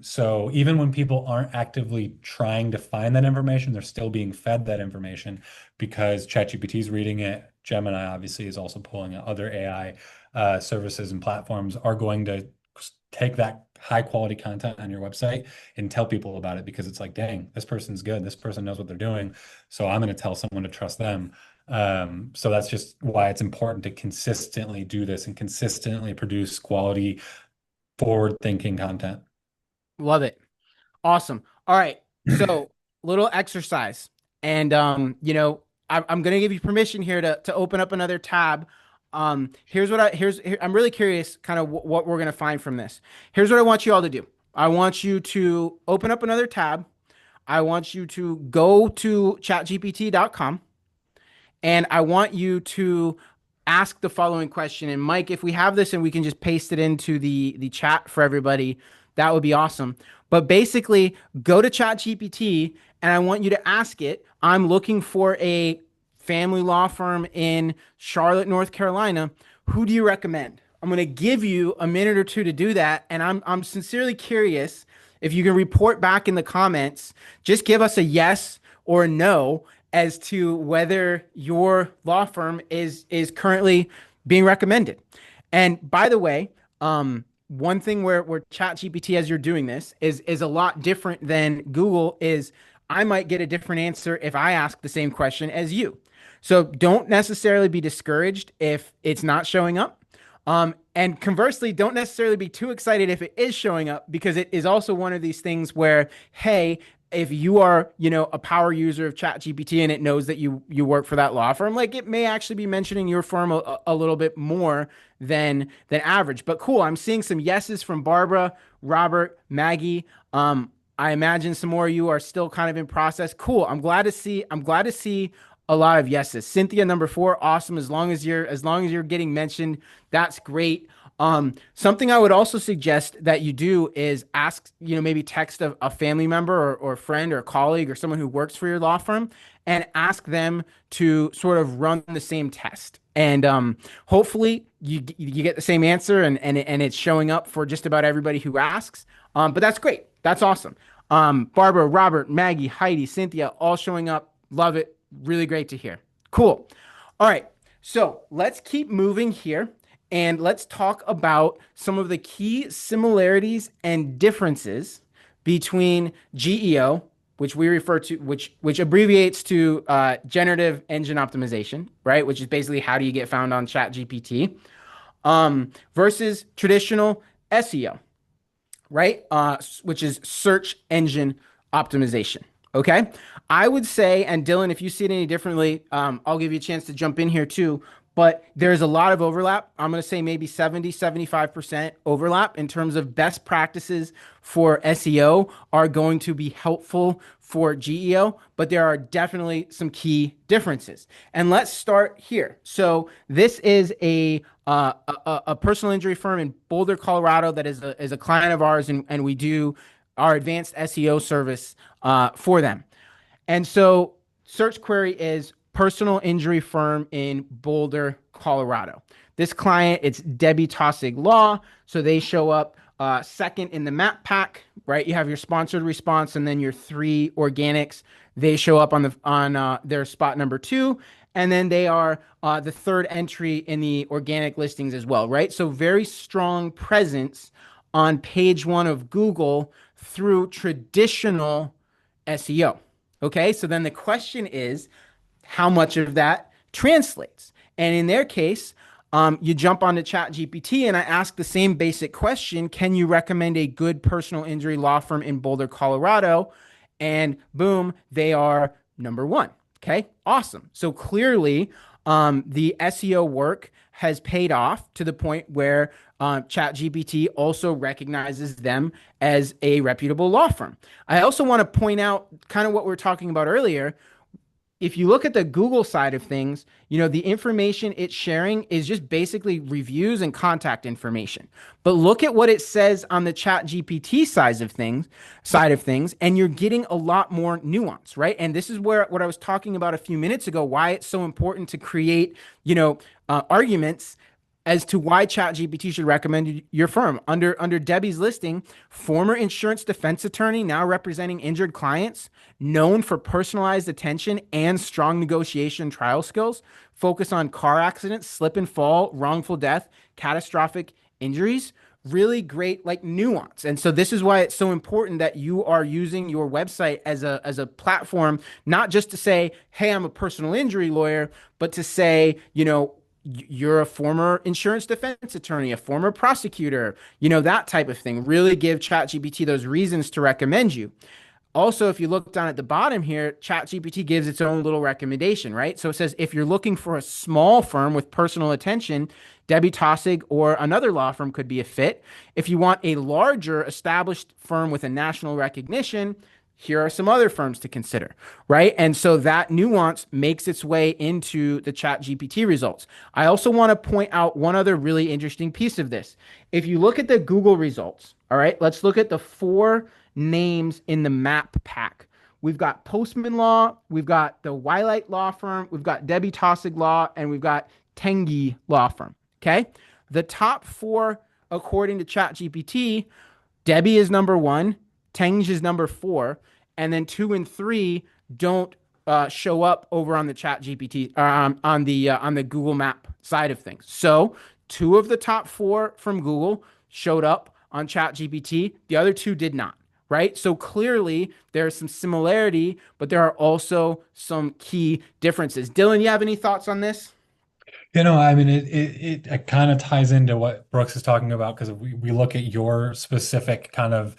So even when people aren't actively trying to find that information, they're still being fed that information because ChatGPT is reading it. Gemini obviously is also pulling it. Other AI services and platforms are going to take that high quality content on your website and tell people about it because it's like, dang, this person's good. This person knows what they're doing. So I'm going to tell someone to trust them. So that's just why it's important to consistently do this and consistently produce quality, forward thinking content. Love it. Awesome. All right. So, little exercise. And I'm gonna give you permission here to open up another tab. I'm really curious kind of what we're gonna find from this. Here's what I want you all to do. I want you to open up another tab. I want you to go to chatgpt.com and I want you to ask the following question. And Mike, if we have this and we can just paste it into the chat for everybody, that would be awesome. But basically, go to ChatGPT and I want you to ask it, I'm looking for a family law firm in Charlotte, North Carolina, who do you recommend? I'm going to give you a minute or two to do that. And I'm sincerely curious if you can report back in the comments, just give us a yes or a no as to whether your law firm is currently being recommended. And by the way, one thing where ChatGPT, as you're doing this, is a lot different than Google. Is I might get a different answer if I ask the same question as you. So don't necessarily be discouraged if it's not showing up. And conversely, don't necessarily be too excited if it is showing up, because it is also one of these things where, hey, if you are, a power user of ChatGPT and it knows that you work for that law firm, like it may actually be mentioning your firm a little bit more than average. But cool, I'm seeing some yeses from Barbara, Robert, Maggie. I imagine some more of you are still kind of in process. Cool. I'm glad to see. I'm glad to see a lot of yeses. Cynthia, number 4, awesome. As long as you're getting mentioned, that's great. Something I would also suggest that you do is ask, maybe text a family member or friend or colleague or someone who works for your law firm and ask them to sort of run the same test. And hopefully you get the same answer and it's showing up for just about everybody who asks. But that's great. That's awesome. Barbara, Robert, Maggie, Heidi, Cynthia, all showing up. Love it. Really great to hear. Cool. All right. So let's keep moving here and let's talk about some of the key similarities and differences between GEO, which we refer to, which abbreviates to generative engine optimization, right? Which is basically how do you get found on ChatGPT, versus traditional SEO, right? Which is search engine optimization. Okay. I would say, and Dylan, if you see it any differently, I'll give you a chance to jump in here too. But there's a lot of overlap. I'm going to say maybe 75% overlap in terms of best practices for SEO are going to be helpful for GEO, but there are definitely some key differences. And let's start here. So this is a personal injury firm in Boulder, Colorado that is a client of ours, and we do our advanced SEO service for them. And so search query is personal injury firm in Boulder, Colorado. This client, it's Debbie Tossig Law. So they show up second in the map pack, right? You have your sponsored response and then your 3 organics. They show up on their spot number 2. And then they are the 3rd entry in the organic listings as well, right? So very strong presence on page 1 of Google through traditional SEO. Okay, so then the question is, how much of that translates? And in their case, you jump onto ChatGPT and I ask the same basic question: can you recommend a good personal injury law firm in Boulder, Colorado? And boom, they are number 1. Okay, awesome. So clearly, the SEO work has paid off to the point where ChatGPT also recognizes them as a reputable law firm. I also want to point out kind of what we were talking about earlier. If you look at the Google side of things, the information it's sharing is just basically reviews and contact information. But look at what it says on the ChatGPT side of things, and you're getting a lot more nuance, right? And this is where what I was talking about a few minutes ago, why it's so important to create, arguments as to why ChatGPT should recommend your firm. Under Debbie's listing, former insurance defense attorney, now representing injured clients, known for personalized attention and strong negotiation trial skills, focus on car accidents, slip and fall, wrongful death, catastrophic injuries. Really great nuance. And so this is why it's so important that you are using your website as a platform, not just to say, hey, I'm a personal injury lawyer, but to say, you're a former insurance defense attorney, a former prosecutor, that type of thing. Really give ChatGPT those reasons to recommend you. Also, if you look down at the bottom here, ChatGPT gives its own little recommendation, right? So it says, if you're looking for a small firm with personal attention, Debbie Tossig or another law firm could be a fit. If you want a larger established firm with a national recognition, here are some other firms to consider, right? And so that nuance makes its way into the ChatGPT results. I also want to point out one other really interesting piece of this. If you look at the Google results, all right, let's look at the 4 names in the map pack. we've got Postman Law, we've got the Wilight Law Firm, we've got Debbie Tossig Law, and we've got Tengi Law Firm. Okay. The top four, according to ChatGPT, Debbie is number one, Tenge is number four, and then two and three don't show up over on the Chat GPT on the Google Map side of things. So two of the top four from Google showed up on Chat GPT. The other two did not. Right. So clearly there's some similarity, but there are also some key differences. Dylan, you have any thoughts on this? I mean, it kind of ties into what Brooks is talking about because we look at your specific kind of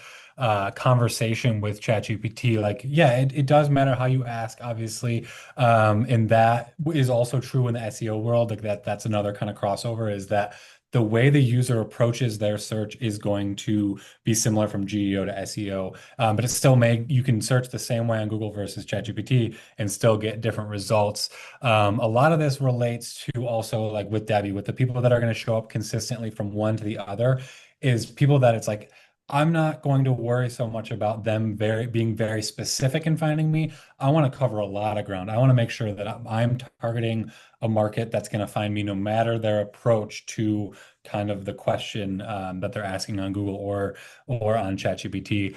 conversation with ChatGPT. Like, yeah, it does matter how you ask, obviously, and that is also true in the SEO world. Like that's another kind of crossover is that the way the user approaches their search is going to be similar from GEO to SEO, but it still may you can search the same way on Google versus ChatGPT and still get different results. A lot of this relates to also like with Debbie, with the people that are going to show up consistently from one to the other, is people that it's like, I'm not going to worry so much about them being very specific in finding me. I want to cover a lot of ground. I want to make sure that I'm targeting a market that's going to find me no matter their approach to kind of the question that they're asking on Google or on ChatGPT.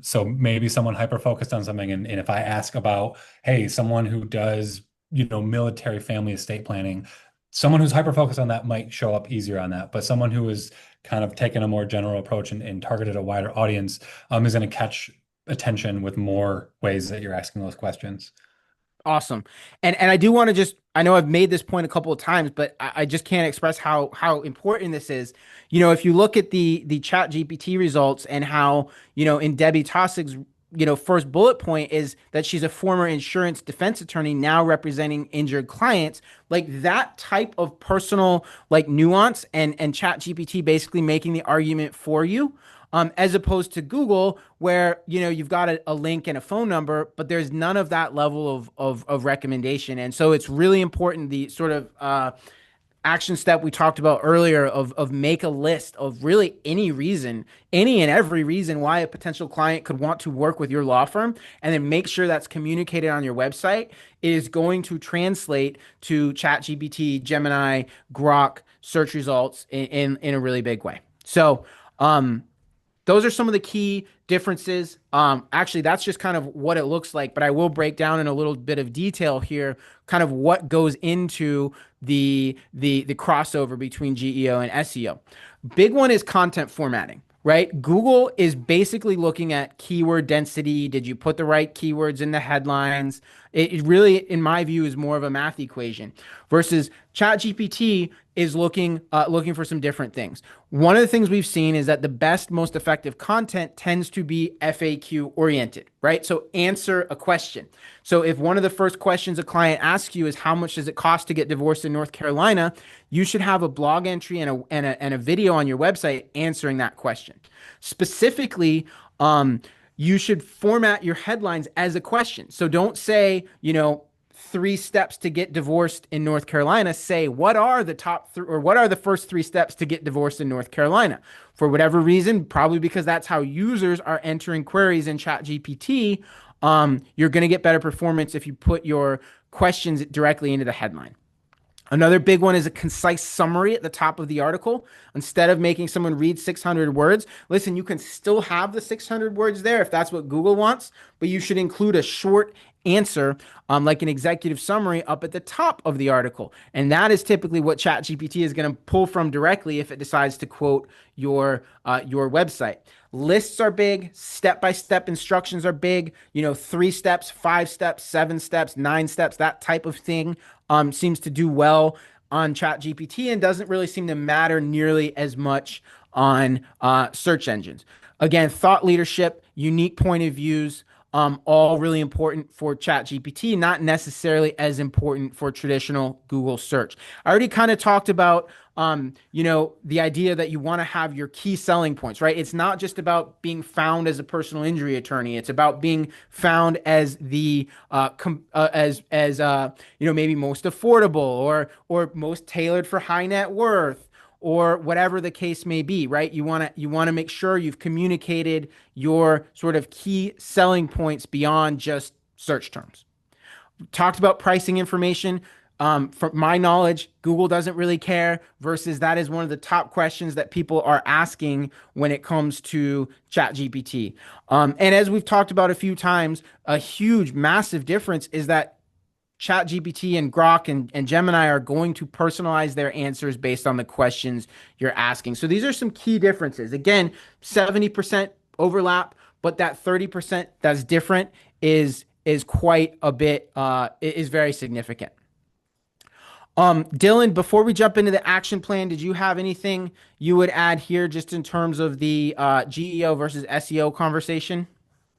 So maybe someone hyper focused on something, and if I ask about, hey, someone who does military family estate planning, someone who's hyper focused on that might show up easier on that. But someone who is kind of taken a more general approach and targeted a wider audience is going to catch attention with more ways that you're asking those questions. Awesome. And I do want to just I know I've made this point a couple of times, but I just can't express how important this is. If you look at the Chat GPT results and how, in Debbie Tossig's, first bullet point is that she's a former insurance defense attorney now representing injured clients. Like that type of personal like nuance and Chat GPT basically making the argument for you, as opposed to Google, where you've got a link and a phone number, but there's none of that level of recommendation. And so it's really important the sort of action step we talked about earlier of make a list of really any and every reason why a potential client could want to work with your law firm, and then make sure that's communicated on your website is going to translate to ChatGPT, Gemini, Grok search results in a really big way. So, those are some of the key differences. Actually, that's just kind of what it looks like, but I will break down in a little bit of detail here, kind of what goes into the crossover between GEO and SEO. Big one is content formatting, right? Google is basically looking at keyword density. Did you put the right keywords in the headlines? It really, in my view, is more of a math equation versus ChatGPT is looking for some different things. One of the things we've seen is that the best, most effective content tends to be FAQ oriented, right? So answer a question. So if one of the first questions a client asks you is how much does it cost to get divorced in North Carolina, you should have a blog entry and a video on your website answering that question. Specifically, you should format your headlines as a question. So don't say, three steps to get divorced in North Carolina. Say, what are the top three or what are the first three steps to get divorced in North Carolina? For whatever reason, probably because that's how users are entering queries in ChatGPT, you're going to get better performance if you put your questions directly into the headline. Another big one is a concise summary at the top of the article. Instead of making someone read 600 words, listen, you can still have the 600 words there if that's what Google wants, but you should include a short answer, like an executive summary up at the top of the article. And that is typically what ChatGPT is going to pull from directly if it decides to quote your website. Lists are big, step-by-step instructions are big, 3 steps, 5 steps, 7 steps, 9 steps, that type of thing seems to do well on ChatGPT and doesn't really seem to matter nearly as much on search engines. Again, thought leadership, unique point of views, all really important for ChatGPT, not necessarily as important for traditional Google search. I already kind of talked about, the idea that you want to have your key selling points, right? It's not just about being found as a personal injury attorney. It's about being found as the maybe most affordable or most tailored for high net worth or whatever the case may be, right? You want to make sure you've communicated your sort of key selling points beyond just search terms. Talked about pricing information. From my knowledge, Google doesn't really care, versus that is one of the top questions that people are asking when it comes to ChatGPT. And as we've talked about a few times, a huge, massive difference is that ChatGPT and Grok and Gemini are going to personalize their answers based on the questions you're asking. So these are some key differences. Again, 70% overlap, but that 30% that's different is quite a bit is very significant. Dylan, before we jump into the action plan, did you have anything you would add here just in terms of the GEO versus SEO conversation?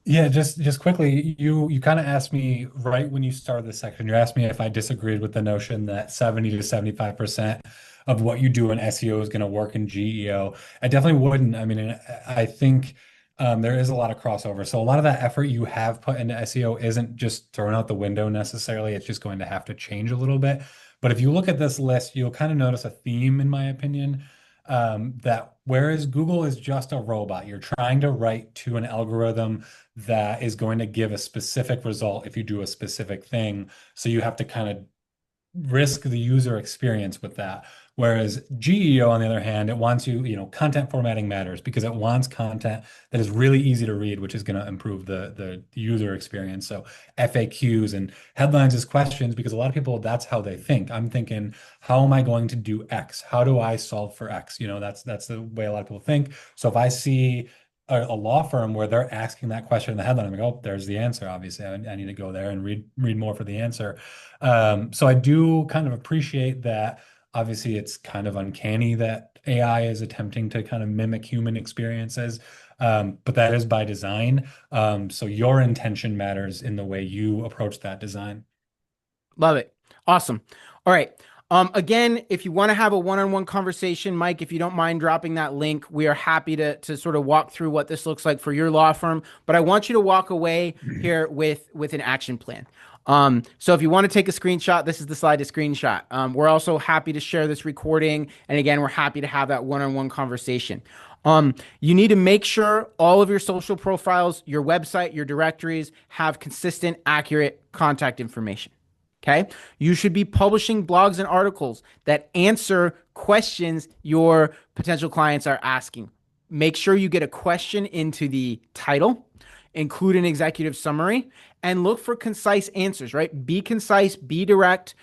Yeah, just quickly, you kind of asked me right when you started this section, you asked me if I disagreed with the notion that 70 to 75% of what you do in SEO is going to work in GEO. I definitely wouldn't. I mean, I think there is a lot of crossover. So a lot of that effort you have put into SEO isn't just thrown out the window necessarily. It's just going to have to change a little bit. But if you look at this list, you'll kind of notice a theme, in my opinion, that whereas Google is just a robot, you're trying to write to an algorithm that is going to give a specific result if you do a specific thing. So you have to kind of risk the user experience with that. Whereas GEO, on the other hand, it wants content formatting matters because it wants content that is really easy to read, which is going to improve the user experience. So FAQs and headlines as questions, because a lot of people, that's how they think. I'm thinking, how am I going to do X? How do I solve for X? That's the way a lot of people think. So if I see a law firm where they're asking that question in the headline, I'm like, oh, there's the answer. Obviously, I need to go there and read more for the answer. So I do kind of appreciate that. Obviously, it's kind of uncanny that AI is attempting to kind of mimic human experiences, but that is by design. So your intention matters in the way you approach that design. Love it. Awesome. All right. Again, if you want to have a one-on-one conversation, Mike, if you don't mind dropping that link, we are happy to sort of walk through what this looks like for your law firm. But I want you to walk away here with an action plan. So if you want to take a screenshot, this is the slide to screenshot. We're also happy to share this recording. And again, we're happy to have that one-on-one conversation. You need to make sure all of your social profiles, your website, your directories have consistent, accurate contact information. Okay. You should be publishing blogs and articles that answer questions your potential clients are asking. Make sure you get a question into the title, include an executive summary, and look for concise answers, right? Be concise, be direct,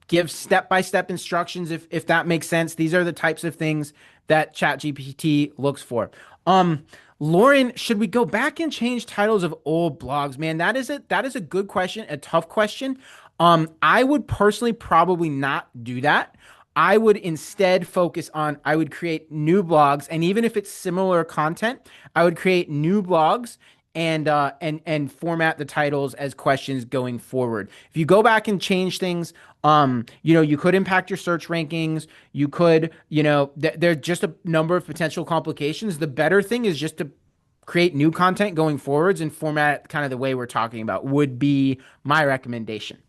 give step-by-step instructions if that makes sense. These are the types of things that ChatGPT looks for. Lauren, should we go back and change titles of old blogs? Man, that is a good question, a tough question. I would personally probably not do that. I would instead focus on, I would create new blogs, and even if it's similar content, I would create new blogs and format the titles as questions going forward. If you go back and change things, you could impact your search rankings. You could, there's just a number of potential complications. The better thing is just to create new content going forwards and format it kind of the way we're talking about would be my recommendation.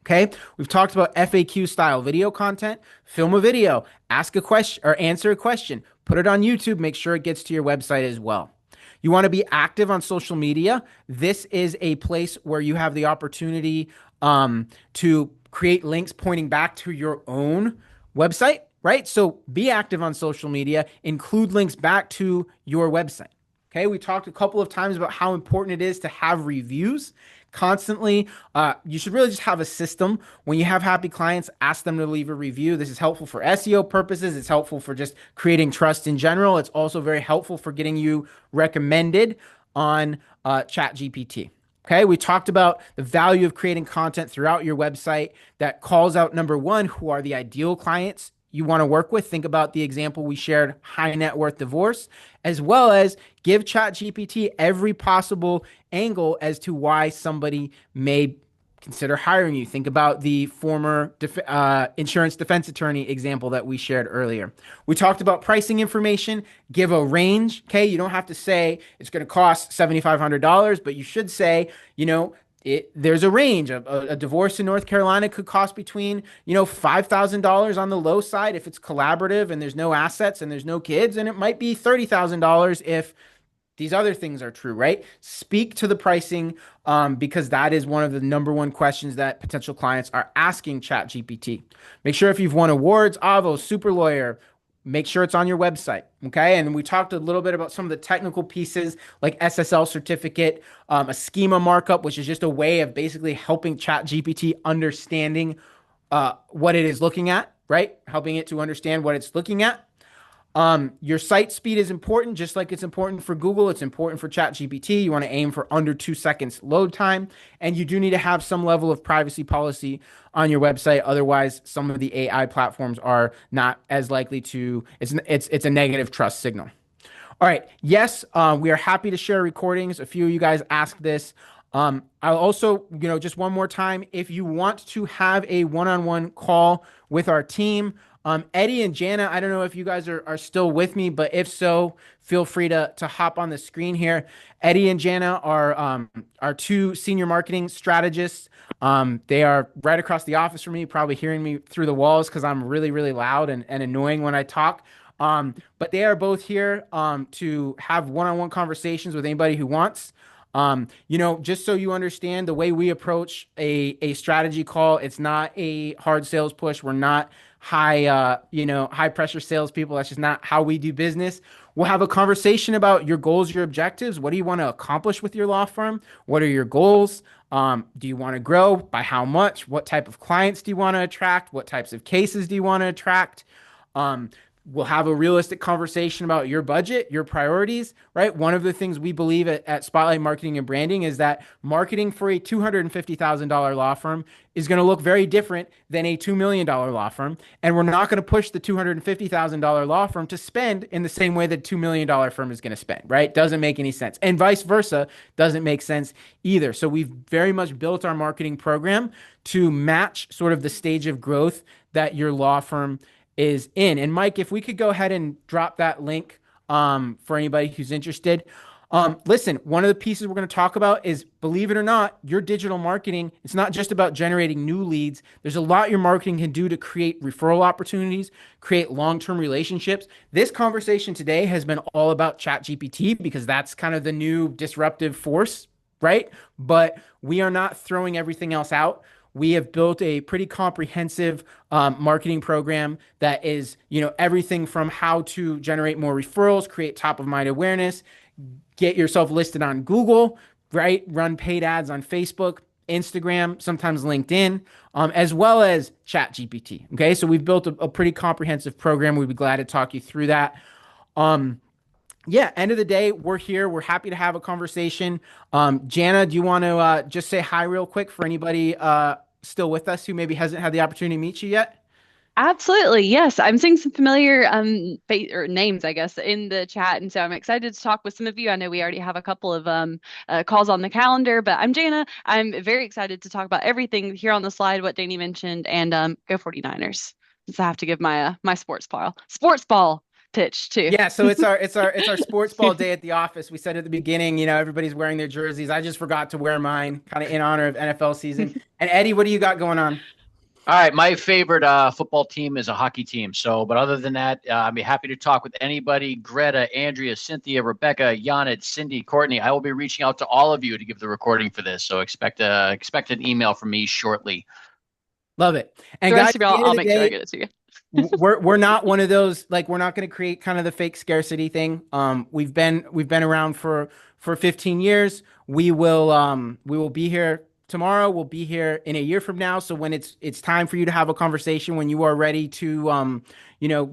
Okay, we've talked about FAQ style video content. Film a video, ask a question or answer a question, put it on YouTube, make sure it gets to your website as well. You want to be active on social media. This is a place where you have the opportunity to create links pointing back to your own website, right? So be active on social media, include links back to your website. Okay, we talked a couple of times about how important it is to have reviews constantly. You should really just have a system. When you have happy clients, ask them to leave a review. This is helpful for SEO purposes. It's helpful for just creating trust in general. It's also very helpful for getting you recommended on ChatGPT. Okay, we talked about the value of creating content throughout your website that calls out, number one, who are the ideal clients you want to work with. Think about the example we shared, high net worth divorce, as well as give ChatGPT every possible angle as to why somebody may consider hiring you. Think about the former insurance defense attorney example that we shared earlier. We talked about pricing information, give a range. Okay, you don't have to say it's going to cost $7,500, but you should say, there's a range of a divorce in North Carolina could cost between, $5,000 on the low side if it's collaborative and there's no assets and there's no kids, and it might be $30,000 if these other things are true, right? Speak to the pricing, because that is one of the number one questions that potential clients are asking ChatGPT. Make sure if you've won awards, Avo, Super Lawyer, make sure it's on your website. Okay. And we talked a little bit about some of the technical pieces like SSL certificate, a schema markup, which is just a way of basically helping ChatGPT understanding what it is looking at, right? Helping it to understand what it's looking at. Your site speed is important, just like it's important for Google. It's important for ChatGPT. You want to aim for under 2 seconds load time, and you do need to have some level of privacy policy on your website. Otherwise, some of the AI platforms are not as likely to. It's a negative trust signal. All right. Yes, we are happy to share recordings. A few of you guys asked this. I'll also, just one more time, if you want to have a one-on-one call with our team, Eddie and Jana, I don't know if you guys are still with me, but if so, feel free to hop on the screen here. Eddie and Jana are our two senior marketing strategists. They are right across the office from me, probably hearing me through the walls because I'm really, really loud and annoying when I talk. But they are both here to have one-on-one conversations with anybody who wants. Just so you understand the way we approach a strategy call, it's not a hard sales push. We're not high pressure salespeople. That's just not how we do business. We'll have a conversation about your goals, your objectives. What do you want to accomplish with your law firm? What are your goals? Do you want to grow? By how much? What type of clients do you want to attract? What types of cases do you want to attract? Um, we'll have a realistic conversation about your budget, your priorities, right? One of the things we believe at Spotlight Marketing and Branding is that marketing for a $250,000 law firm is going to look very different than a $2 million law firm. And we're not going to push the $250,000 law firm to spend in the same way that $2 million firm is going to spend, right? Doesn't make any sense. And vice versa doesn't make sense either. So we've very much built our marketing program to match sort of the stage of growth that your law firm is in. And Mike, if we could go ahead and drop that link for anybody who's interested. Listen, one of the pieces we're going to talk about is, believe it or not, your digital marketing. It's not just about generating new leads. There's a lot your marketing can do to create referral opportunities, create long-term relationships. This conversation today has been all about ChatGPT because that's kind of the new disruptive force, right? But we are not throwing everything else out. We have built a pretty comprehensive marketing program that is, everything from how to generate more referrals, create top of mind awareness, get yourself listed on Google, right? Run paid ads on Facebook, Instagram, sometimes LinkedIn, as well as ChatGPT. Okay, so we've built a pretty comprehensive program. We'd be glad to talk you through that. Yeah, end of the day, we're here. We're happy to have a conversation. Jana, do you want to just say hi real quick for anybody still with us who maybe hasn't had the opportunity to meet you yet? Absolutely. Yes. I'm seeing some familiar fa or names, I guess, in the chat. And so I'm excited to talk with some of you. I know we already have a couple of calls on the calendar, but I'm Jana. I'm very excited to talk about everything here on the slide, what Danny mentioned, and go 49ers. Since I have to give my my sports ball pitch too. Yeah, so it's our sports ball day at the office. We said at the beginning, everybody's wearing their jerseys. I just forgot to wear mine, kind of in honor of NFL season. And Eddie, what do you got going on? All right, my favorite football team is a hockey team. So, but other than that, I'd be happy to talk with anybody. Greta, Andrea, Cynthia, Rebecca, Yanit, Cindy, Courtney. I will be reaching out to all of you to give the recording for this. So expect an email from me shortly. Love it. And The guys, rest of at the y'all, end of I'll the make sure I day, get it to you. we're not one of those, like, we're not going to create kind of the fake scarcity thing. We've been around for 15 years. We will be here tomorrow. We'll be here in a year from now. So when it's time for you to have a conversation, when you are ready to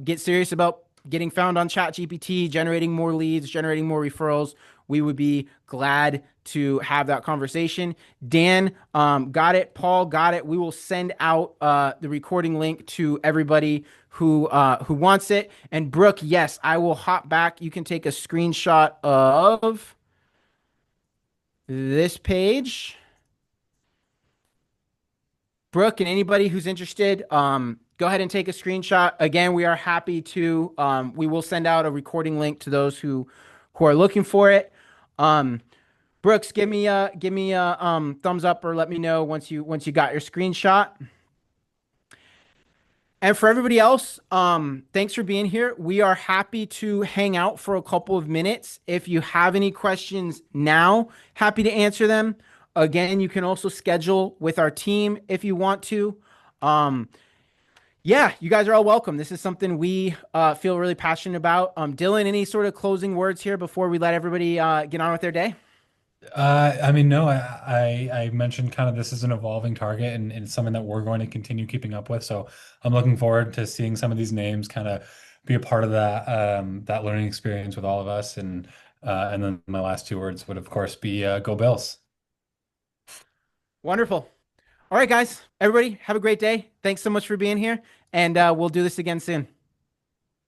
get serious about getting found on ChatGPT, generating more leads, generating more referrals, we would be glad to have that conversation. Dan, got it. Paul, got it. We will send out the recording link to everybody who wants it. And Brooke, yes, I will hop back. You can take a screenshot of this page. Brooke, and anybody who's interested, go ahead and take a screenshot. Again, we are happy to. We will send out a recording link to those who are looking for it. Brooks, give me a thumbs up or let me know once you got your screenshot. And for everybody else, thanks for being here. We are happy to hang out for a couple of minutes. If you have any questions now, happy to answer them. Again, you can also schedule with our team if you want to. Um, yeah, you guys are all welcome. This is something we feel really passionate about. Dylan, any sort of closing words here before we let everybody get on with their day? I mean, no, I mentioned kind of this is an evolving target and it's something that we're going to continue keeping up with. So I'm looking forward to seeing some of these names kind of be a part of that learning experience with all of us. And then my last two words would of course be go Bills. Wonderful. All right, guys, everybody, have a great day. Thanks so much for being here, and we'll do this again soon.